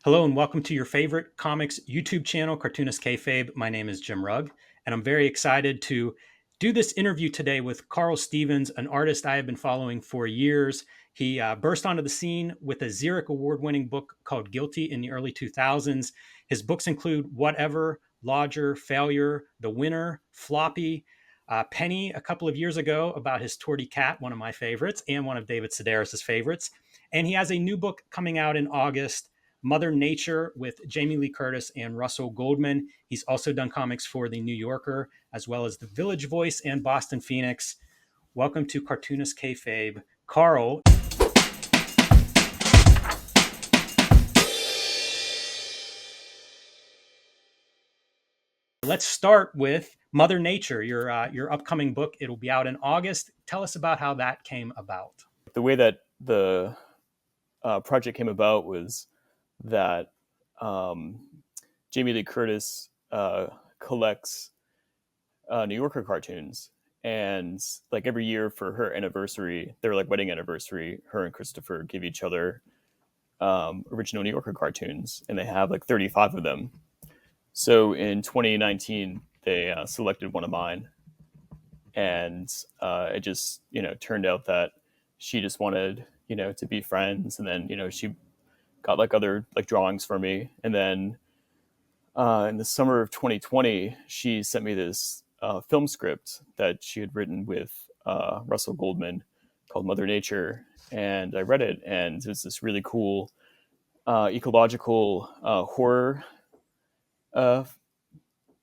Hello and welcome to your favorite comics YouTube channel, Cartoonist Kayfabe. My name is Jim Rugg, and I'm very excited to do this interview today with Carl Stevens, an artist I have been following for years. He burst onto the scene with a Xeric award-winning book called Guilty in the early 2000s. His books include Whatever, Lodger, Failure, The Winner, Floppy, Penny a couple of years ago about his Torty cat, one of my favorites, and one of David Sedaris' favorites. And he has a new book coming out in August, Mother Nature, with Jamie Lee Curtis and Russell Goldman. He's also done comics for The New Yorker, as well as The Village Voice and Boston Phoenix. Welcome to Cartoonist Kayfabe, Carl. Let's start with Mother Nature, your upcoming book. It'll be out in August. Tell us about how that came about. The way that the project came about was that Jamie Lee Curtis collects New Yorker cartoons, and like every year for her anniversary, their like wedding anniversary, her and Christopher give each other original New Yorker cartoons, and they have like 35 of them. So in 2019, they selected one of mine, and it just turned out that she just wanted to be friends, and then she got like other like drawings for me, and then in the summer of 2020, she sent me this film script that she had written with Russell Goldman called Mother Nature, and I read it, and it was this really cool ecological horror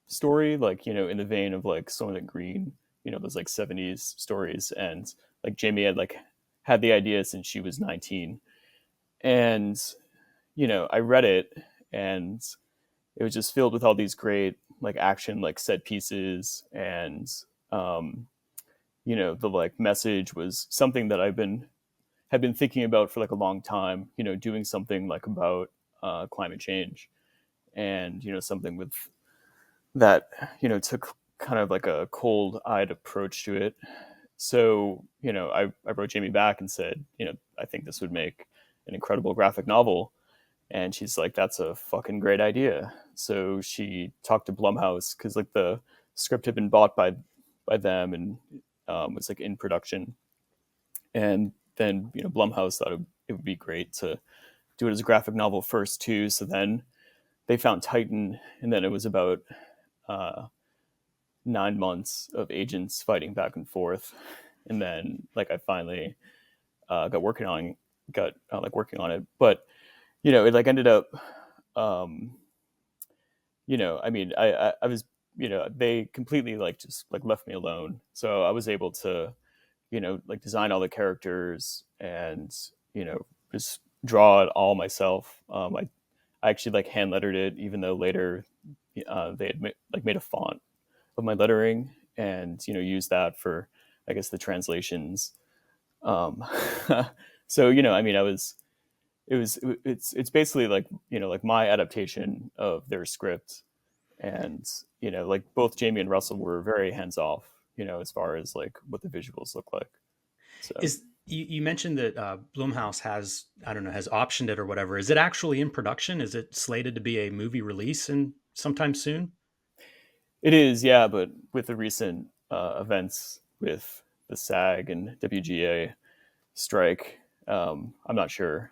story, like in the vein of like Soylent Green, those like 70s stories. And like Jamie had like had the idea since she was 19, and I read it, and it was just filled with all these great like action like set pieces, and the like message was something that had been thinking about for like a long time, doing something like about climate change, and something with that took kind of like a cold-eyed approach to it. So I wrote Jamie back and said, I think this would make an incredible graphic novel. And she's like, that's a fucking great idea. So she talked to Blumhouse, because like the script had been bought by them, and was like in production. And then Blumhouse thought it would be great to do it as a graphic novel first too. So then they found Titan, and then it was about 9 months of agents fighting back and forth, and then like I finally got working on it. But it like ended up, I mean, I was, they completely like just like left me alone. So I was able to, like design all the characters, and, just draw it all myself. I actually like hand lettered it, even though later they had made a font of my lettering, and, used that for, I guess, the translations. So, I mean, it's basically like like my adaptation of their script, and like both Jamie and Russell were very hands off, as far as like what the visuals look like. So Is you mentioned that Blumhouse has, I don't know, has optioned it or whatever. Is it actually in production? Is it slated to be a movie release in sometime soon? it is, yeah, but with the recent events with the SAG and WGA strike, I'm not sure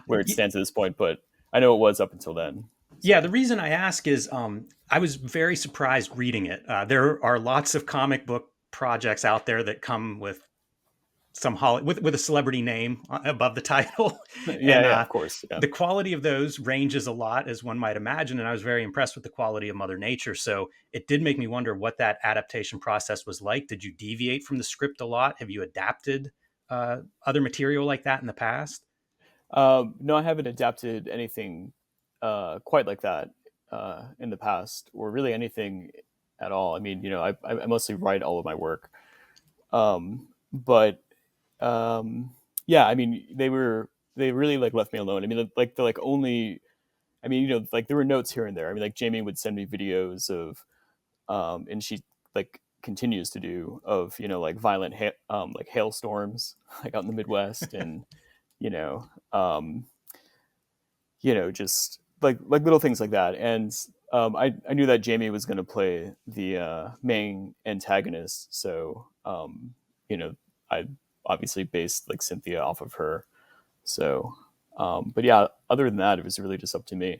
where it stands at this point, but I know it was up until then. Yeah, So the reason I ask is I was very surprised reading it. There are lots of comic book projects out there that come with with a celebrity name above the title, yeah, and yeah, of course, yeah. the quality of those ranges a lot, as one might imagine. And I was very impressed with the quality of Mother Nature. So it did make me wonder what that adaptation process was like. Did you deviate from the script a lot? Have you adapted other material like that in the past? No, I haven't adapted anything quite like that in the past, or really anything at all. I mean, I mostly write all of my work, but yeah, I mean, they really like left me alone. I mean, like the like only, I mean, like there were notes here and there. I mean, like Jamie would send me videos of, and she like continues to do of like violent like hailstorms like out in the Midwest, and you know, um, just like little things like that. And I knew that Jamie was going to play the main antagonist, so I obviously based like Cynthia off of her. So, but yeah, other than that, it was really just up to me.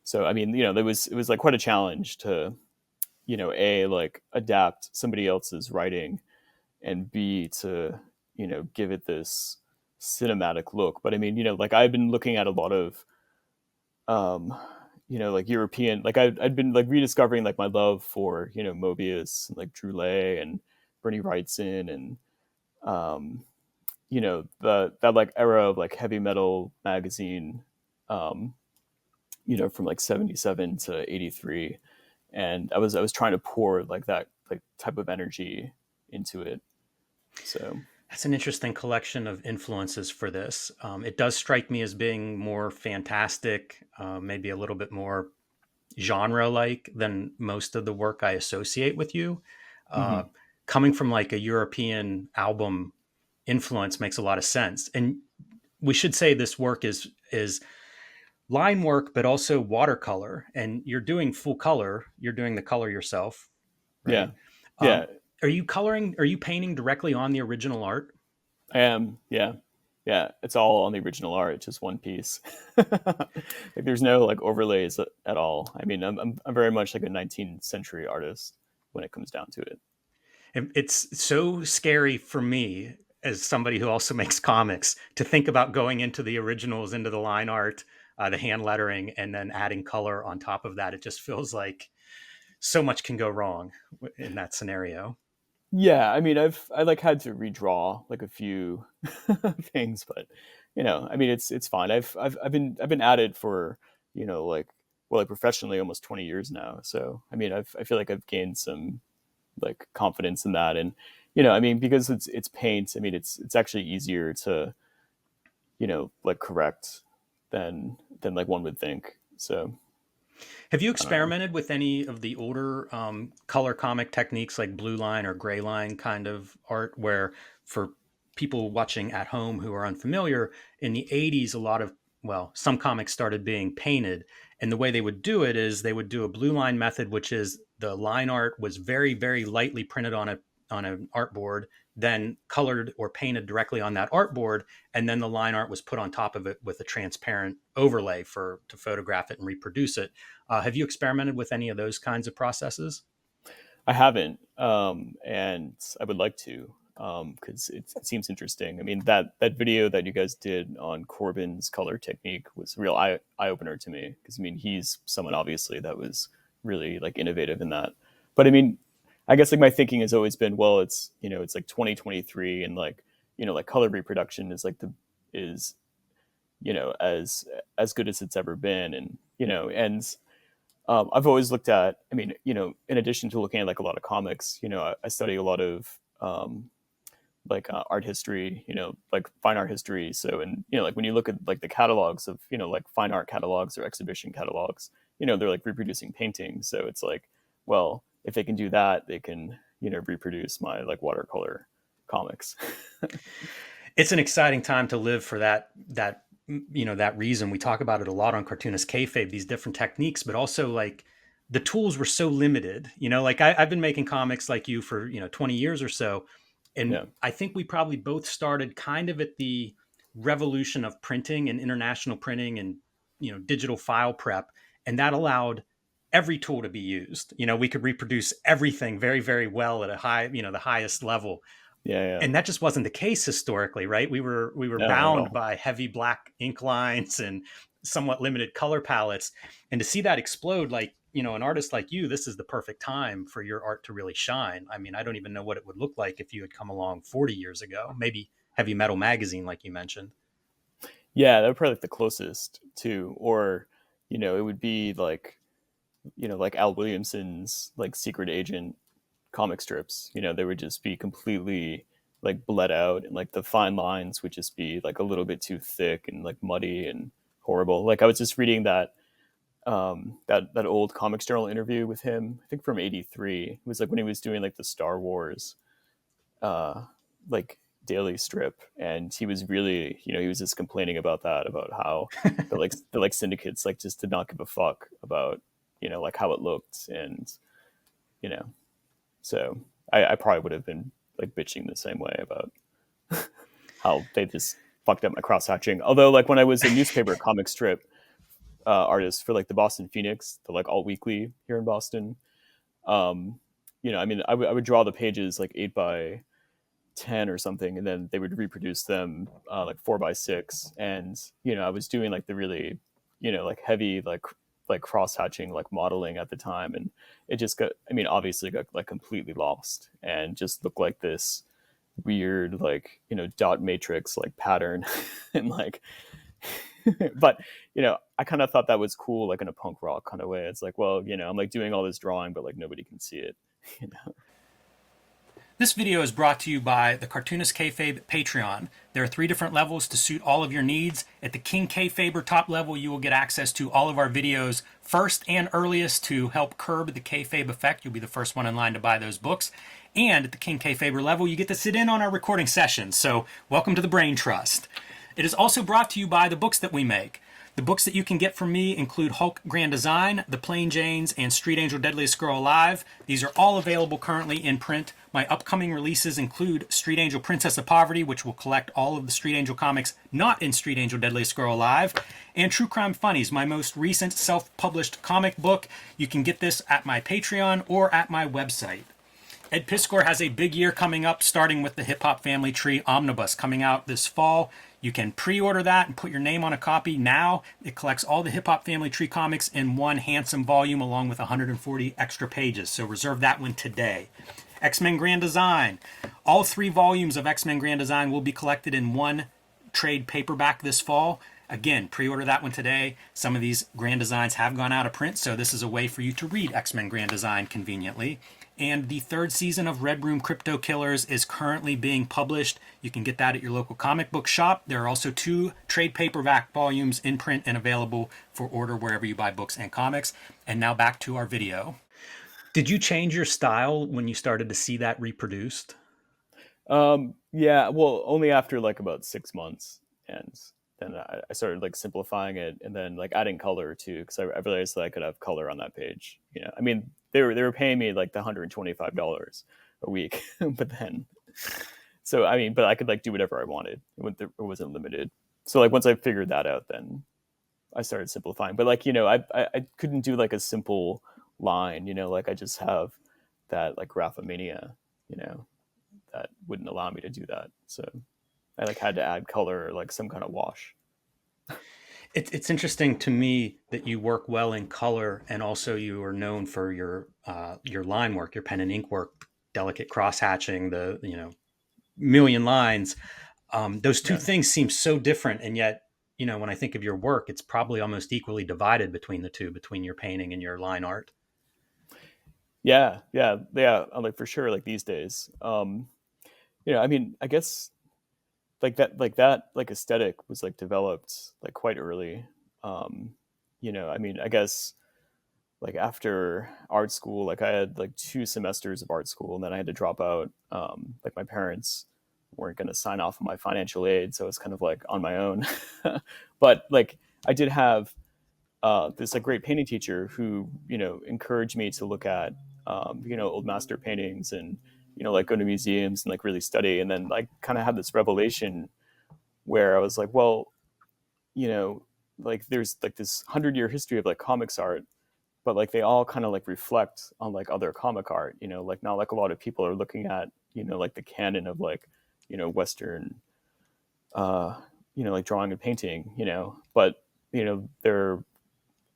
So I mean, it was like quite a challenge to a like adapt somebody else's writing, and b to give it this cinematic look. But I mean, like I've been looking at a lot of um like European, like I'd been like rediscovering like my love for Mobius and like Droulet and Bernie Wrightson and that like era of like heavy metal magazine, um from like 77 to 83. And I was trying to pour like that like type of energy into it. So That's an interesting collection of influences for this. It does strike me as being more fantastic, maybe a little bit more genre like than most of the work I associate with you. Uh, mhm. Coming from like a European album influence makes a lot of sense. And we should say this work is line work, but also watercolor. And you're doing full color. You're doing the color yourself, Yeah, right? yeah, Are you coloring? Are you painting directly on the original art? I am. Yeah, yeah. It's all on the original art. It's just one piece. Like there's no like overlays at all. I mean, I'm very much like a 19th century artist when it comes down to it. It's so scary for me as somebody who also makes comics to think about going into the originals, into the line art, the hand lettering, and then adding color on top of that. It just feels like so much can go wrong in that scenario. Yeah, I mean, I like had to redraw like a few things, but I mean, it's fine. I've been at it for like well, like professionally almost 20 years now. So I mean, I feel like I've gained some like confidence in that. And I mean, because it's paint. I mean, it's actually easier to like correct than like one would think. So Have you I don't know. experimented with any of the older color comic techniques like blue line or gray line kind of art, where for people watching at home who are unfamiliar, in the 80s, a lot of, well, some comics started being painted. And the way they would do it is they would do a blue line method, which is the line art was very, very lightly printed on an artboard, then colored or painted directly on that artboard, and then the line art was put on top of it with a transparent overlay for to photograph it and reproduce it. Have you experimented with any of those kinds of processes? I haven't, and I would like to, because it seems interesting. I mean, that video that you guys did on Corbin's color technique was a real eye opener to me. Because I mean, he's someone obviously that was really like innovative in that. But I mean, I guess like my thinking has always been, well, it's like 2023, and like like color reproduction is like the is as good as it's ever been, and and I've always looked at, I mean, in addition to looking at like a lot of comics, I study a lot of like art history, like fine art history. So, and, like when you look at like the catalogs of, like fine art catalogs or exhibition catalogs, they're like reproducing paintings. So it's like, well, if they can do that, they can, reproduce my like watercolor comics. It's an exciting time to live for that that reason. We talk about it a lot on Cartoonist Kayfabe, these different techniques, but also like the tools were so limited. Like I've been making comics like you for 20 years or so, and Yeah. I think we probably both started kind of at the revolution of printing and international printing and digital file prep, and that allowed every tool to be used. We could reproduce everything very, very well at a high, the highest level, Yeah. Yeah. and that just wasn't the case historically, right? We were No, not at bound all. by heavy black ink lines and somewhat limited color palettes. And to see that explode, like an artist like you, this is the perfect time for your art to really shine. I mean, I don't even know what it would look like if you had come along 40 years ago. Maybe Heavy Metal Magazine, like you mentioned. Yeah, that would probably like the closest to, or, it would be like Al Williamson's like Secret Agent comic strips. They would just be completely like bled out, and like the fine lines would just be like a little bit too thick and like muddy and horrible. Like I was just reading that old Comics Journal interview with him, I think from '83. It was like when he was doing like the Star Wars, uh, like daily strip, and he was really, he was just complaining about that, about how the syndicates like just did not give a fuck about like how it looked, and you know so I probably would have been like bitching the same way about how they just fucked up my cross hatching. Although like when I was a newspaper comic strip artist for like the Boston Phoenix, the like all weekly here in Boston, um, I mean, I would draw the pages like 8 by 10 or something, and then they would reproduce them like 4 by 6, and I was doing like the really like heavy like cross hatching like modeling at the time, and it just got, I mean, obviously got like completely lost and just looked like this weird like dot matrix like pattern and like but I kind of thought that was cool, like in a punk rock kind of way. It's like, well, I'm like doing all this drawing, but like nobody can see it. you know This video is brought to you by the Cartoonist Kayfabe Patreon. There are 3 different levels to suit all of your needs. At the King Kayfaber top level, you will get access to all of our videos first and earliest to help curb the kayfabe effect. You'll be the first one in line to buy those books. And at the King Kayfaber level, you get to sit in on our recording sessions. So welcome to the Brain Trust. It is also brought to you by the books that we make. The books that you can get from me include Hulk Grand Design, The Plain Janes, and Street Angel Deadliest Girl Alive. These are all available currently in print. My upcoming releases include Street Angel Princess of Poverty, which will collect all of the Street Angel comics not in Street Angel Deadliest Girl Alive, and True Crime Funnies, my most recent self-published comic book. You can get this at my Patreon or at my website. Ed Piskor has a big year coming up, starting with the Hip Hop Family Tree Omnibus coming out this fall. You can pre-order that and put your name on a copy now. It collects all the Hip Hop Family Tree comics in one handsome volume along with 140 extra pages, so reserve that one today. X-Men Grand Design. All 3 volumes of X-Men Grand Design will be collected in one trade paperback this fall. Again, pre-order that one today. Some of these Grand Designs have gone out of print, so this is a way for you to read X-Men Grand Design conveniently. And the 3rd season of Red Room Crypto Killers is currently being published. You can get that at your local comic book shop. There are also 2 trade paperback volumes in print and available for order wherever you buy books and comics. And now back to our video. Did you change your style when you started to see that reproduced? Yeah, well, only after like about 6 months, and then I started like simplifying it, and then like adding color too, because I realized that I could have color on that page. I mean, they were paying me like the $125 a week, but then, so I mean, but I could like do whatever I wanted. It wasn't limited. So like once I figured that out, then I started simplifying. But like I couldn't do like a simple line. Like I just have that like graphomania. That wouldn't allow me to do that. So I like had to add color or like some kind of wash. It's interesting to me that you work well in color, and also you are known for your line work, your pen and ink work, delicate cross hatching, the million lines. Those 2 Yeah. things seem so different, and yet when I think of your work, it's probably almost equally divided between the 2, between your painting and your line art. Yeah. I'm like for sure. Like these days, I mean, I guess like aesthetic was like developed like quite early. I mean, I guess like after art school, like I had like 2 semesters of art school, and then I had to drop out. Like my parents weren't going to sign off on my financial aid, so it's kind of like on my own. But like I did have this like great painting teacher who encouraged me to look at old master paintings, and like go to museums and like really study, and then like kind of had this revelation where I was like, well, like there's like this 100-year history of like comics art, but like they all kind of like reflect on like other comic art. Like not like a lot of people are looking at like the canon of like Western like drawing and painting, but there are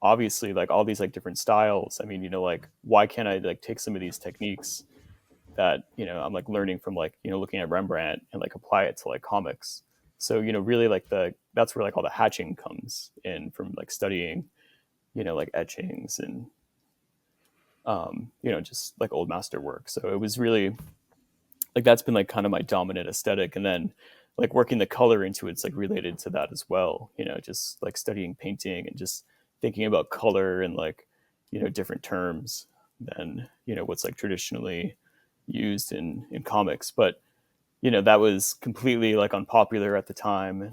obviously like all these like different styles. I mean, like why can't I like take some of these techniques that I'm like learning from like looking at Rembrandt and like apply it to like comics. So really like that's where like all the hatching comes in from, like studying like etchings and just like old master work. So it was really like that's been like kind of my dominant aesthetic, and then like working the color into it's like related to that as well. Just like studying painting and just thinking about color and like different terms than what's like traditionally used in comics. But that was completely like unpopular at the time.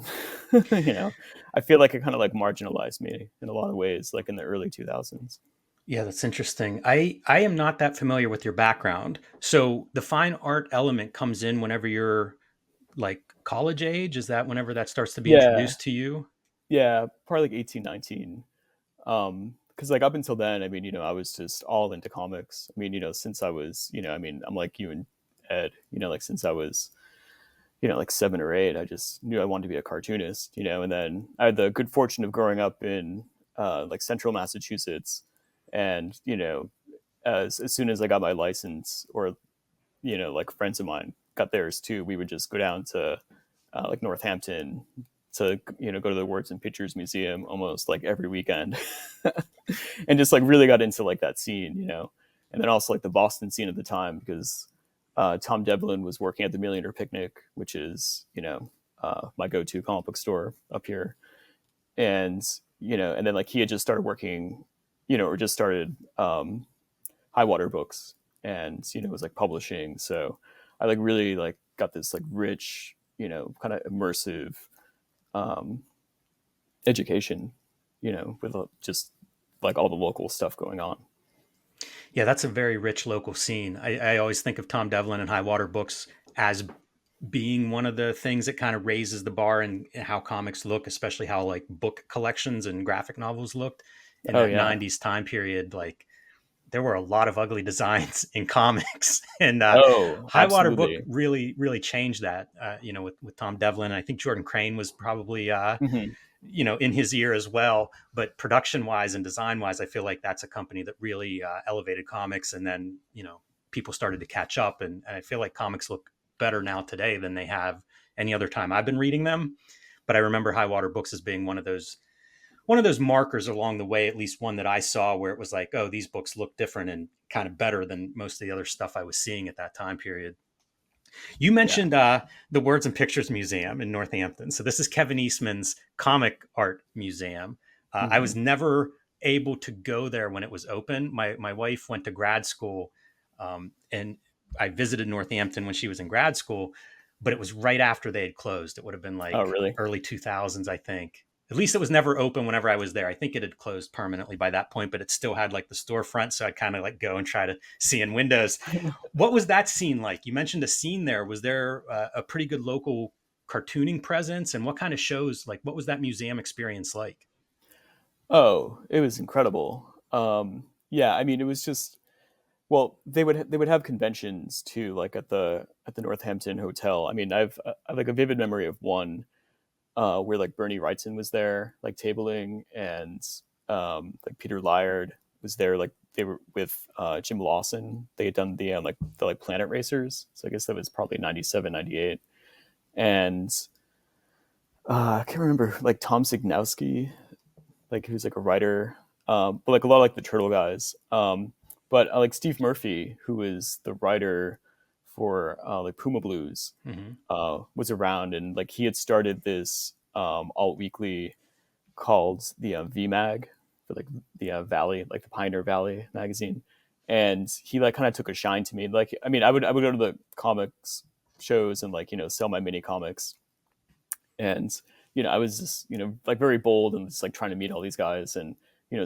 And I feel like it kind of like marginalized me in a lot of ways, like in the early 2000s. Yeah, that's interesting. I am not that familiar with your background. So the fine art element comes in whenever you're like college age. Is that whenever that starts to be Yeah, introduced to you? yeah, probably like 18, 19. Because like up until then, I mean, I was just all into comics. I mean, since I was, I mean, I'm like you and Ed, like since I was, like 7 or 8, I just knew I wanted to be a cartoonist, and then I had the good fortune of growing up in like central Massachusetts. And, as soon as I got my license, or, like friends of mine got theirs too, we would just go down to like Northampton to, go to the Words and Pictures Museum almost like every weekend. And just like really got into like that scene, and then also like the Boston scene at the time, because Tom Devlin was working at the Millionaire Picnic, which is, my go-to comic book store up here. And, and then like he had just started working, or just started High Water Books, and, was like publishing. So I like really like got this like rich, kind of immersive um, education, with just like all the local stuff going on. Yeah, that's a very rich local scene. I always think of Tom Devlin and High Water Books as being one of the things that kind of raises the bar in how comics look, especially how like book collections and graphic novels looked in Oh that yeah. 90s time period. Like there were a lot of ugly designs in comics, and Oh, High Water Book absolutely. really changed that. With Tom Devlin, I think Jordan Crane was probably Hmm. in his ear as well. But production wise and design wise, I feel like that's a company that really elevated comics, and then people started to catch up, and I feel like comics look better now today than they have any other time I've been reading them. But I remember High Water Books as being one of those markers along the way, at least one that I saw where it was like, oh, these books look different and kind of better than most of the other stuff I was seeing at that time period. You Yeah. mentioned the Words and Pictures Museum in Northampton. So this is Kevin Eastman's comic art museum. I Hmm. was never able to go there when it was open. My wife went to grad school, and I visited Northampton when she was in grad school, but it was right after they had closed. It would have been Oh like really? early 2000s, I think. At least it was never open whenever I was there. I think it had closed permanently by that point, but it still had like the storefront. So I'd kind of like go and try to see in windows. What was that scene like? You mentioned a scene there. Was there a pretty good local cartooning presence? And what kind of shows, like, what was that museum experience like? Oh, it was incredible. Yeah, I mean, it was just, well, they would have conventions too, like at the Northampton Hotel. I mean, I have like a vivid memory of one where like Bernie Wrightson was there, like tabling, and like Peter Laird was there, like they were with Jim Lawson. They had done the like Planet Racers, so I guess that was probably 97, 98. And I can't remember, like Tom Signowski, like who's like a writer, but like a lot of like the Turtle guys. But like Steve Murphy, who is the writer for like Puma Blues, Mm-hmm. was around, and like he had started this alt weekly called the VMag, for like the Valley, like the Pioneer Valley magazine. And he like kind of took a shine to me. Like, I mean, I would go to the comics shows and like sell my mini comics, and I was just like very bold and just like trying to meet all these guys. And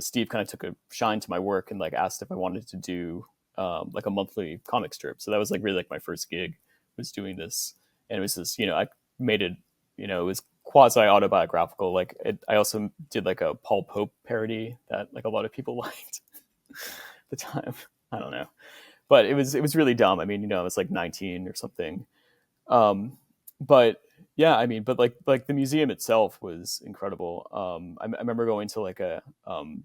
Steve kind of took a shine to my work and like asked if I wanted to do like a monthly comic strip. So that was like really like my first gig, was doing this. And it was just I made it, it was quasi autobiographical. Like I also did like a Paul Pope parody that like a lot of people liked at the time. I don't know, but it was really dumb. I mean, I was like 19 or something. Um, but yeah, I mean, but like the museum itself was incredible. I remember going to like the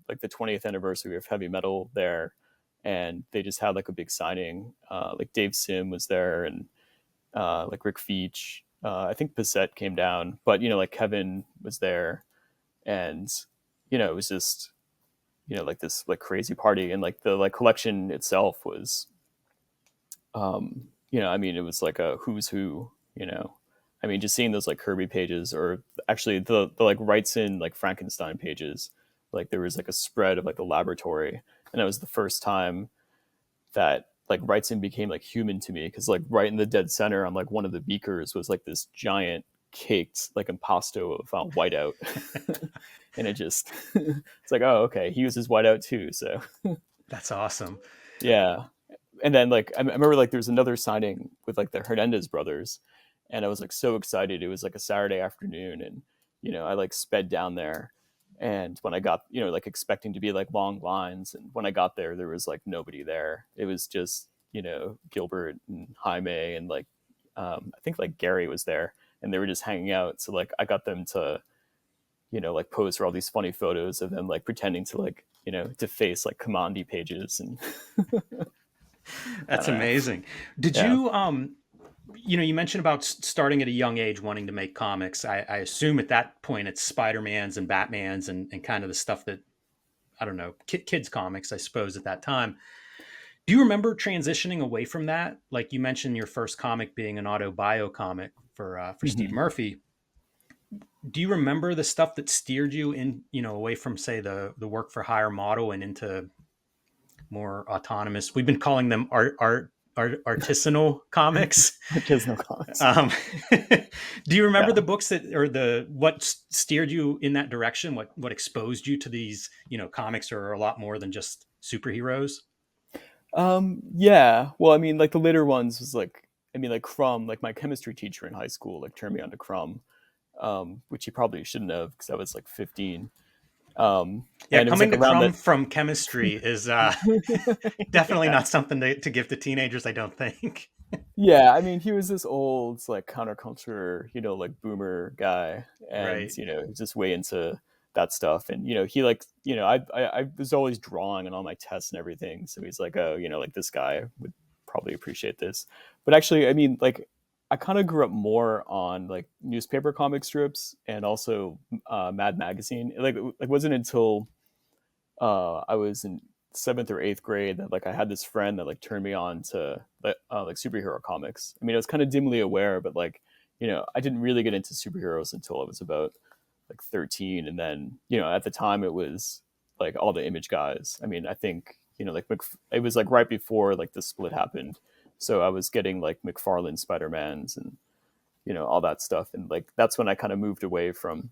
20th anniversary of heavy metal there, and they just had like a big signing. Like Dave Sim was there, and like Rick Feach. I think Bissett came down, but like Kevin was there, and it was just like this like crazy party, and like the like collection itself was I mean, it was like a who's who, I mean, just seeing those like Kirby pages, or actually the like Wrightson like Frankenstein pages, like there was like a spread of like the laboratory, and that was the first time that like writing became like human to me, because like right in the dead center on like one of the beakers was like this giant caked like impasto of whiteout. And it just it's like, oh, okay, he uses whiteout too, so That's awesome. yeah. And then like I remember like there was another signing with like the Hernandez brothers, and I was like so excited. It was like a Saturday afternoon, and I like sped down there, and when I got, like expecting to be like long lines, and when I got there, there was like nobody there. It was just Gilbert and Jaime, and like I think like Gary was there, and they were just hanging out. So like I got them to like pose for all these funny photos of them like pretending to like deface like commandi pages, and I That's don't know. amazing. Did Yeah. you you mentioned about starting at a young age wanting to make comics. I assume at that point it's Spider-Man's and Batman's and kind of the stuff that, I don't know, kids comics, I suppose, at that time. Do you remember transitioning away from that? Like you mentioned your first comic being an autobio comic for Steve Hmm. Murphy. Do you remember the stuff that steered you in, away from, say, the work for hire model and into more autonomous? We've been calling them artisanal comics. Artisanal comics. Um, do you remember Yeah. the books that, or the what steered you in that direction? What exposed you to these? Comics are a lot more than just superheroes. Yeah. Well, I mean, like the later ones was like, I mean, like Crumb, like my chemistry teacher in high school, like turned me on to Crumb, which he probably shouldn't have, because I was like 15. Yeah, And it was coming like to around crumb that. from chemistry is definitely Yeah. not something to give to teenagers, I don't think. Yeah. I mean, he was this old, like counterculture, like boomer guy. And, Right. he's just way into that stuff. And, he like, I was always drawing on all my tests and everything. So he's like, oh, like this guy would probably appreciate this. But actually, I mean, like, I kind of grew up more on like newspaper comic strips, and also Mad Magazine. Like, it wasn't until I was in seventh or eighth grade that like I had this friend that like turned me on to like superhero comics. I mean, I was kind of dimly aware, but like I didn't really get into superheroes until I was about like 13, and then at the time it was like all the Image guys. I mean, I think like it was like right before like the split happened, so I was getting like McFarlane Spider-Mans and all that stuff, and like that's when I kind of moved away from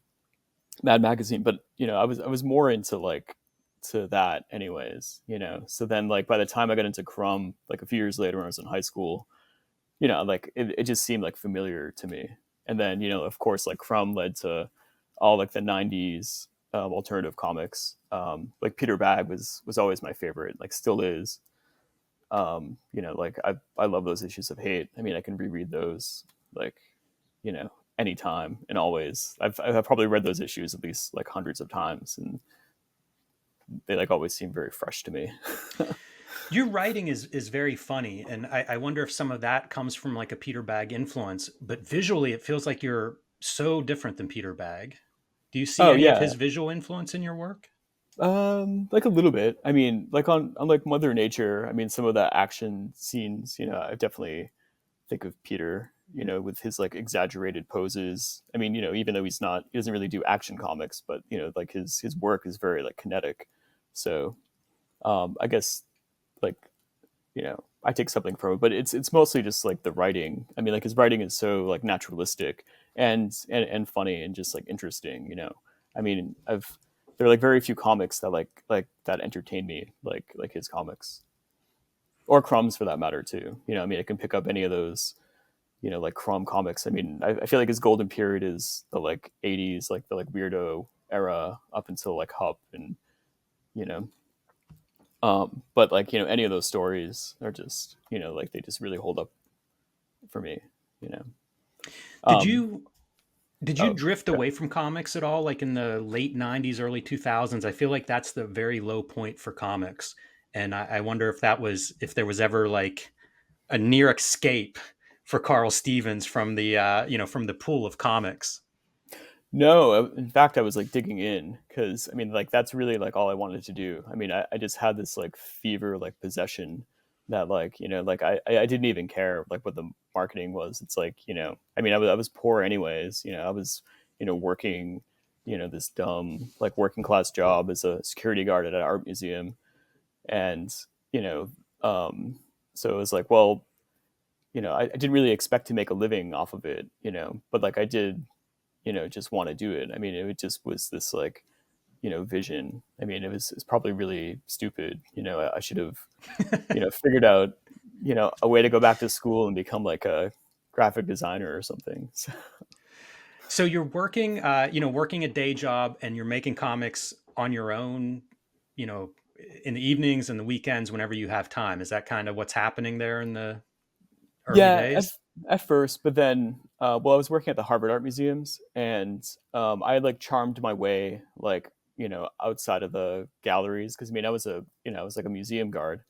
Mad Magazine. But I was more into like to that anyways. So then like by the time I got into Crumb like a few years later when I was in high school, like it just seemed like familiar to me. And then of course like Crumb led to all like the 90s alternative comics. Like Peter Bagg was always my favorite, like still is. Like I love those issues of Hate. I mean, I can reread those like you know anytime and always. I've probably read those issues at least like hundreds of times, and they like always seem very fresh to me. Your writing is very funny, and I wonder if some of that comes from like a Peter Bagg influence. But visually, it feels like you're so different than Peter Bagg. Do you see Oh any of yeah. his visual influence in your work? Like a little bit. I mean, like on like Mother Nature, I mean some of the action scenes, I definitely think of Peter, with his like exaggerated poses. I mean, even though he doesn't really do action comics, but like his work is very like kinetic. So I guess like I take something from it, but it's mostly just like the writing. I mean, like his writing is so like naturalistic and funny and just like interesting. I mean, I've there are like very few comics that like that entertain me like his comics, or Crumb's for that matter too. I mean, I can pick up any of those like Crumb comics. I mean, I feel like his golden period is the like 80s, like the like weirdo era up until like Hup, and you know but like any of those stories are just like they just really hold up for me. you know Did um you did you oh drift okay. away from comics at all, like in the late '90s, early 2000s? I feel like that's the very low point for comics, and I wonder if there was ever like a near escape for Carl Stevens from the from the pool of comics. No, in fact I was like digging in, because I mean like that's really like all I wanted to do. I mean, I just had this like fever like possession that like like I didn't even care like what the marketing was. It's like I mean I was poor anyways. I was working this dumb like working class job as a security guard at an art museum, and you know um So it was like, well, I didn't really expect to make a living off of it, but like I did, just want to do it. I mean, it just was this like, vision. I mean, it's probably really stupid. I should have, figured out, a way to go back to school and become like a graphic designer or something. So, So you're working, working a day job, and you're making comics on your own, you know, in the evenings and the weekends whenever you have time. Is that kind of what's happening there in the early yeah, days? at first, but then, well, I was working at the Harvard Art Museums, and I had like charmed my way, like, outside of the galleries, because I mean, I was like a museum guard,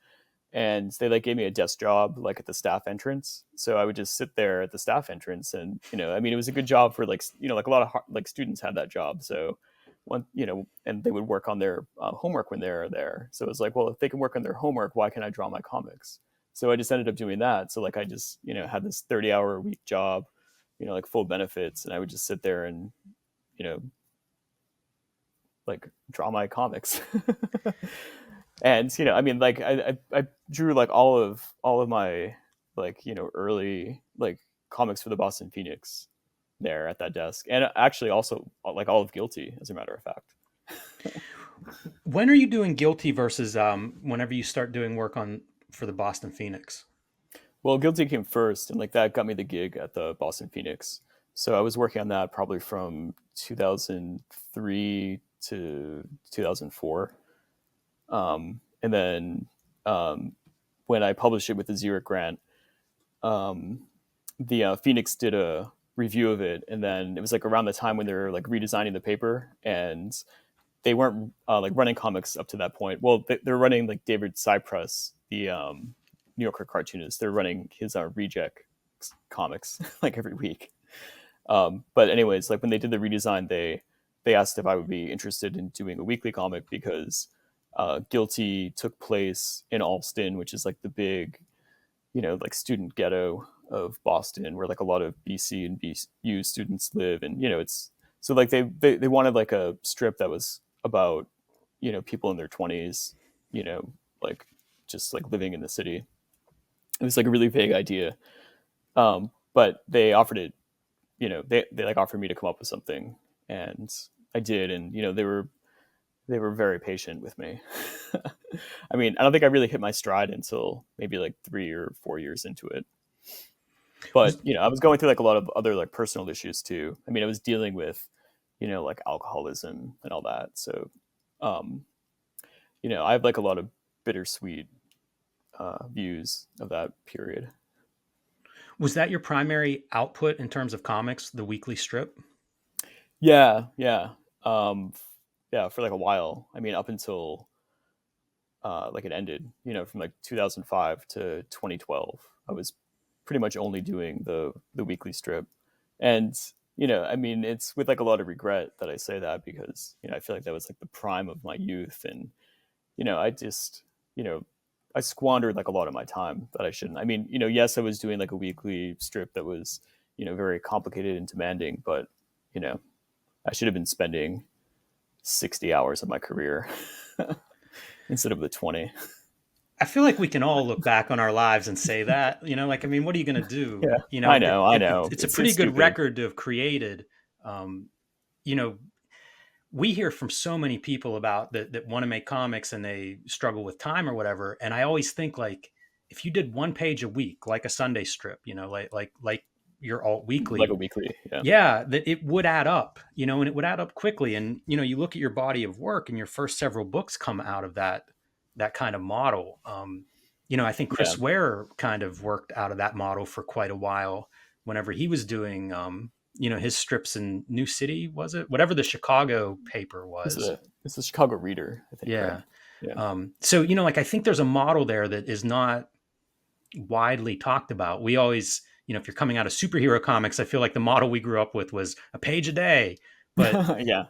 and they like gave me a desk job like at the staff entrance, so I would just sit there at the staff entrance, and I mean, it was a good job for like like a lot of like students had that job. So one, and they would work on their homework when they're there. So it was like, well, if they can work on their homework, why can't I draw my comics? So I just ended up doing that. So like I just had this 30-hour a week job, like full benefits, and I would just sit there and you know like draw my comics. And I mean, like I drew like all of my like early like comics for the Boston Phoenix there at that desk, and actually also like all of Guilty, as a matter of fact. When are you doing Guilty versus whenever you start doing work on for the Boston Phoenix? Well, Guilty came first, and like that got me the gig at the Boston Phoenix. So I was working on that probably from 2003 to 2004. And then when I published it with the Xeric grant, um, the Phoenix did a review of it, and then it was like around the time when they were like redesigning the paper, and they weren't like running comics up to that point. Well, they're running like David Cypress, the New Yorker cartoonist. They're running his reject comics like every week. But anyways, like when they did the redesign, they asked if I would be interested in doing a weekly comic, because Guilty took place in Allston, which is like the big, like student ghetto of Boston, where like a lot of BC and BU students live, and it's so like they wanted like a strip that was about people in their 20s, like just like living in the city. It was like a really vague idea, but they offered it. They like offered me to come up with something, and I did, and they were very patient with me. I mean, I don't think I really hit my stride until maybe like 3 or 4 years into it. But Was I was going through like a lot of other like personal issues too. I mean, I was dealing with like alcoholism and all that. So, um, I have like a lot of bittersweet views of that period. was that your primary output in terms of comics, the weekly strip? Yeah, yeah, um, yeah. For like a while. I mean, up until like it ended. From like 2005 to 2012, I was pretty much only doing the weekly strip, and I mean, it's with like a lot of regret that I say that, because I feel like that was like the prime of my youth, and I just I squandered like a lot of my time that I shouldn't. I mean, yes, I was doing like a weekly strip that was very complicated and demanding, but you know I should have been spending 60 hours of my career instead of the 20. I feel like we can all look back on our lives and say that, like, I mean, what are you going to do? Yeah, I know, I know. It's a It's pretty it's good stupid. record to have created. Um, you know, we hear from so many people about that want to make comics and they struggle with time or whatever. And I always think, like, if you did one page a week, like a Sunday strip, like your alt Like a weekly, weekly, yeah. yeah, that it would add up, and it would add up quickly. And, you look at your body of work and your first several books come out of that kind of model. I think Yeah, Chris Ware kind of worked out of that model for quite a while whenever he was doing, his strips in New City, was it? Whatever the Chicago paper this is was. a this is a Chicago Reader, I think, right? Yeah. Yeah. So, like, I think there's a model there that is not widely talked about. We always, if you're coming out of superhero comics, I feel like the model we grew up with was a page a day. But, Yeah.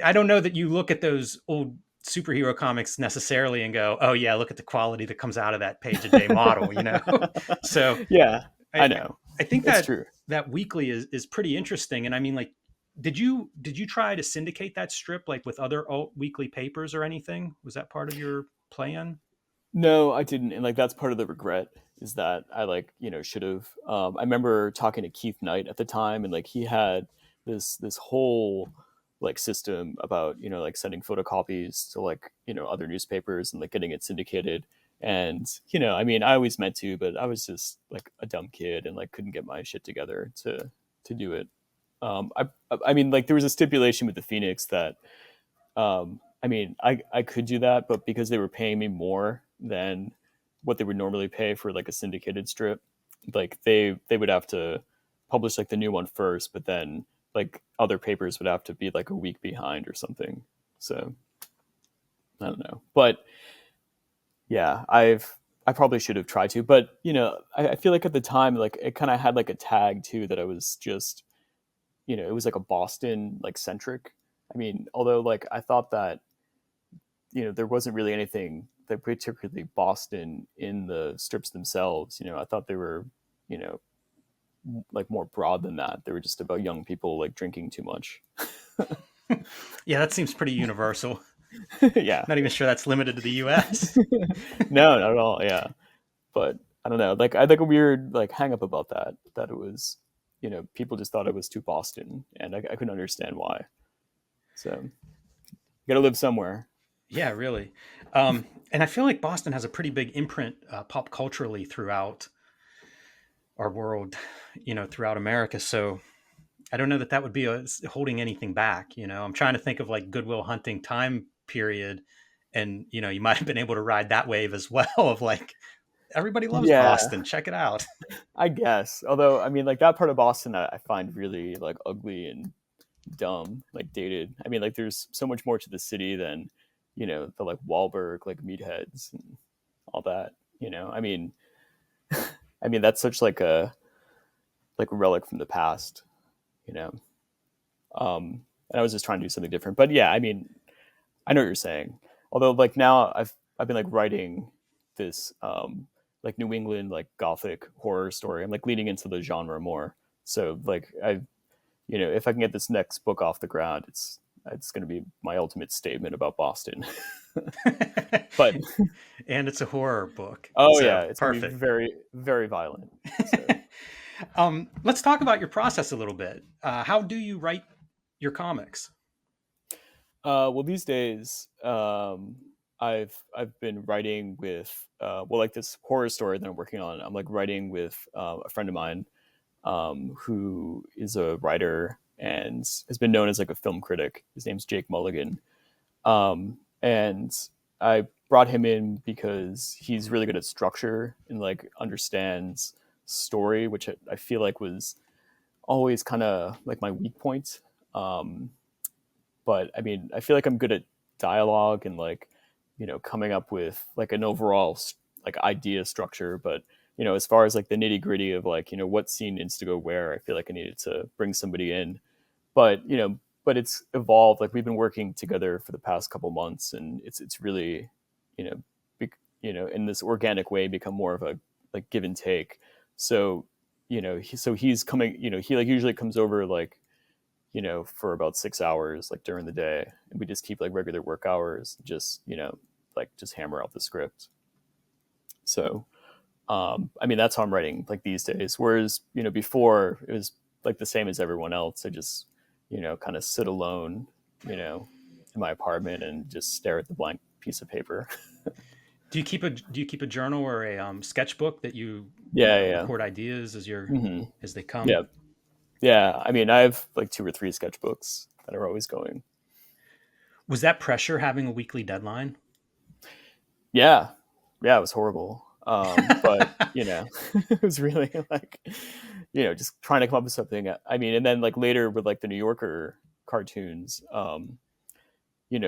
I don't know that you look at those old superhero comics necessarily and go, oh, yeah, look at the quality that comes out of that page a day model. So Yeah, I, I I know. I think It's that true. that weekly is pretty interesting. And I mean, like, did you try to syndicate that strip like with other alt weekly papers or anything? Was that part of your plan? No, I didn't, and like that's part of the regret is that I like should have. I remember talking to Keith Knight at the time, and like he had this whole like system about like sending photocopies to like other newspapers and like getting it syndicated. And I mean, I always meant to, but I was just like a dumb kid and like couldn't get my shit together to do it. I mean, like there was a stipulation with the Phoenix that I mean, I could do that, but because they were paying me more than what they would normally pay for like a syndicated strip, like they would have to publish like the new one first, but then like other papers would have to be like a week behind or something. So I don't know, but yeah, I probably should have tried to, but I feel like at the time like it kind of had like a tag too that I was just it was like a Boston like centric. I mean, although like I thought that there wasn't really anything that particularly Boston in the strips themselves. I thought they were, you know, like more broad than that. They were just about young people like drinking too much. Yeah, that seems pretty universal. Yeah. Not even sure that's limited to the US. No, not at all. Yeah. But I don't know. Like I had like a weird like hang up about that it was, people just thought it was too Boston and I couldn't understand why. So you got to live somewhere. Yeah, really. And I feel like Boston has a pretty big imprint pop culturally throughout our world, throughout America. So I don't know that that would be holding anything back. I'm trying to think of like Goodwill Hunting time period, and you might have been able to ride that wave as well of like everybody loves Yeah, Boston. Check it out. I guess. Although, I mean, like that part of Boston I find really like ugly and dumb, like dated. I mean, like there's so much more to the city than, the like Wahlberg, like meatheads and all that. I mean, I mean that's such like a relic from the past, you know. And I was just trying to do something different. But yeah, I mean, I know what you're saying. Although like now I've been like writing this like New England like gothic horror story. I'm like leaning into the genre more. So like I if I can get this next book off the ground, it's going to be my ultimate statement about Boston. But And it's a horror book. oh So yeah, it's going to be perfect. very very violent. So Let's talk about your process a little bit. How do you write your comics? well these days I've been writing with well like this horror story that I'm working on. I'm like writing with a friend of mine who is a writer and has been known as like a film critic. His name's Jake Mulligan. And I brought him in because he's really good at structure and like understands story, which I feel like was always kind of like my weak point. Um, but I mean, I feel like I'm good at dialogue and like, coming up with like an overall like idea structure. But, as far as like the nitty gritty of like, what scene needs to go where, I feel like I needed to bring somebody in. But, but it's evolved. Like we've been working together for the past couple months and it's really, you know, in this organic way become more of a like give and take. So, so he's coming, he like usually comes over like, for about 6 hours, like during the day. And we just keep like regular work hours, just, like just hammer out the script. So, I mean, that's how I'm writing like these days. Whereas, before it was like the same as everyone else. I just, kind of sit alone, in my apartment and just stare at the blank piece of paper. Do you keep a journal or a sketchbook that you Yeah, yeah. record ideas Hmm. as they come? Yeah. Yeah. I mean, I have like two or three sketchbooks that are always going. Was that pressure having a weekly deadline? Yeah. Yeah. It was horrible. But, it was really like, just trying to come up with something. I mean, and then like later with like the New Yorker cartoons,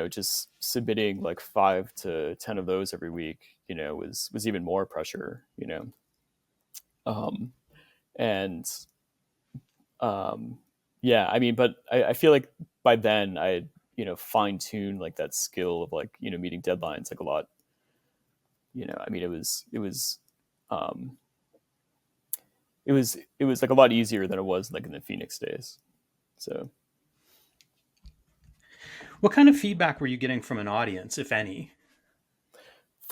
just submitting like 5 to 10 of those every week, was even more pressure. Um, and um, yeah, I mean, but I feel like by then I had, fine tuned like that skill of like, meeting deadlines like a lot. I mean, um, it was like a lot easier than it was like in the Phoenix days. So What kind of feedback were you getting from an audience, if any?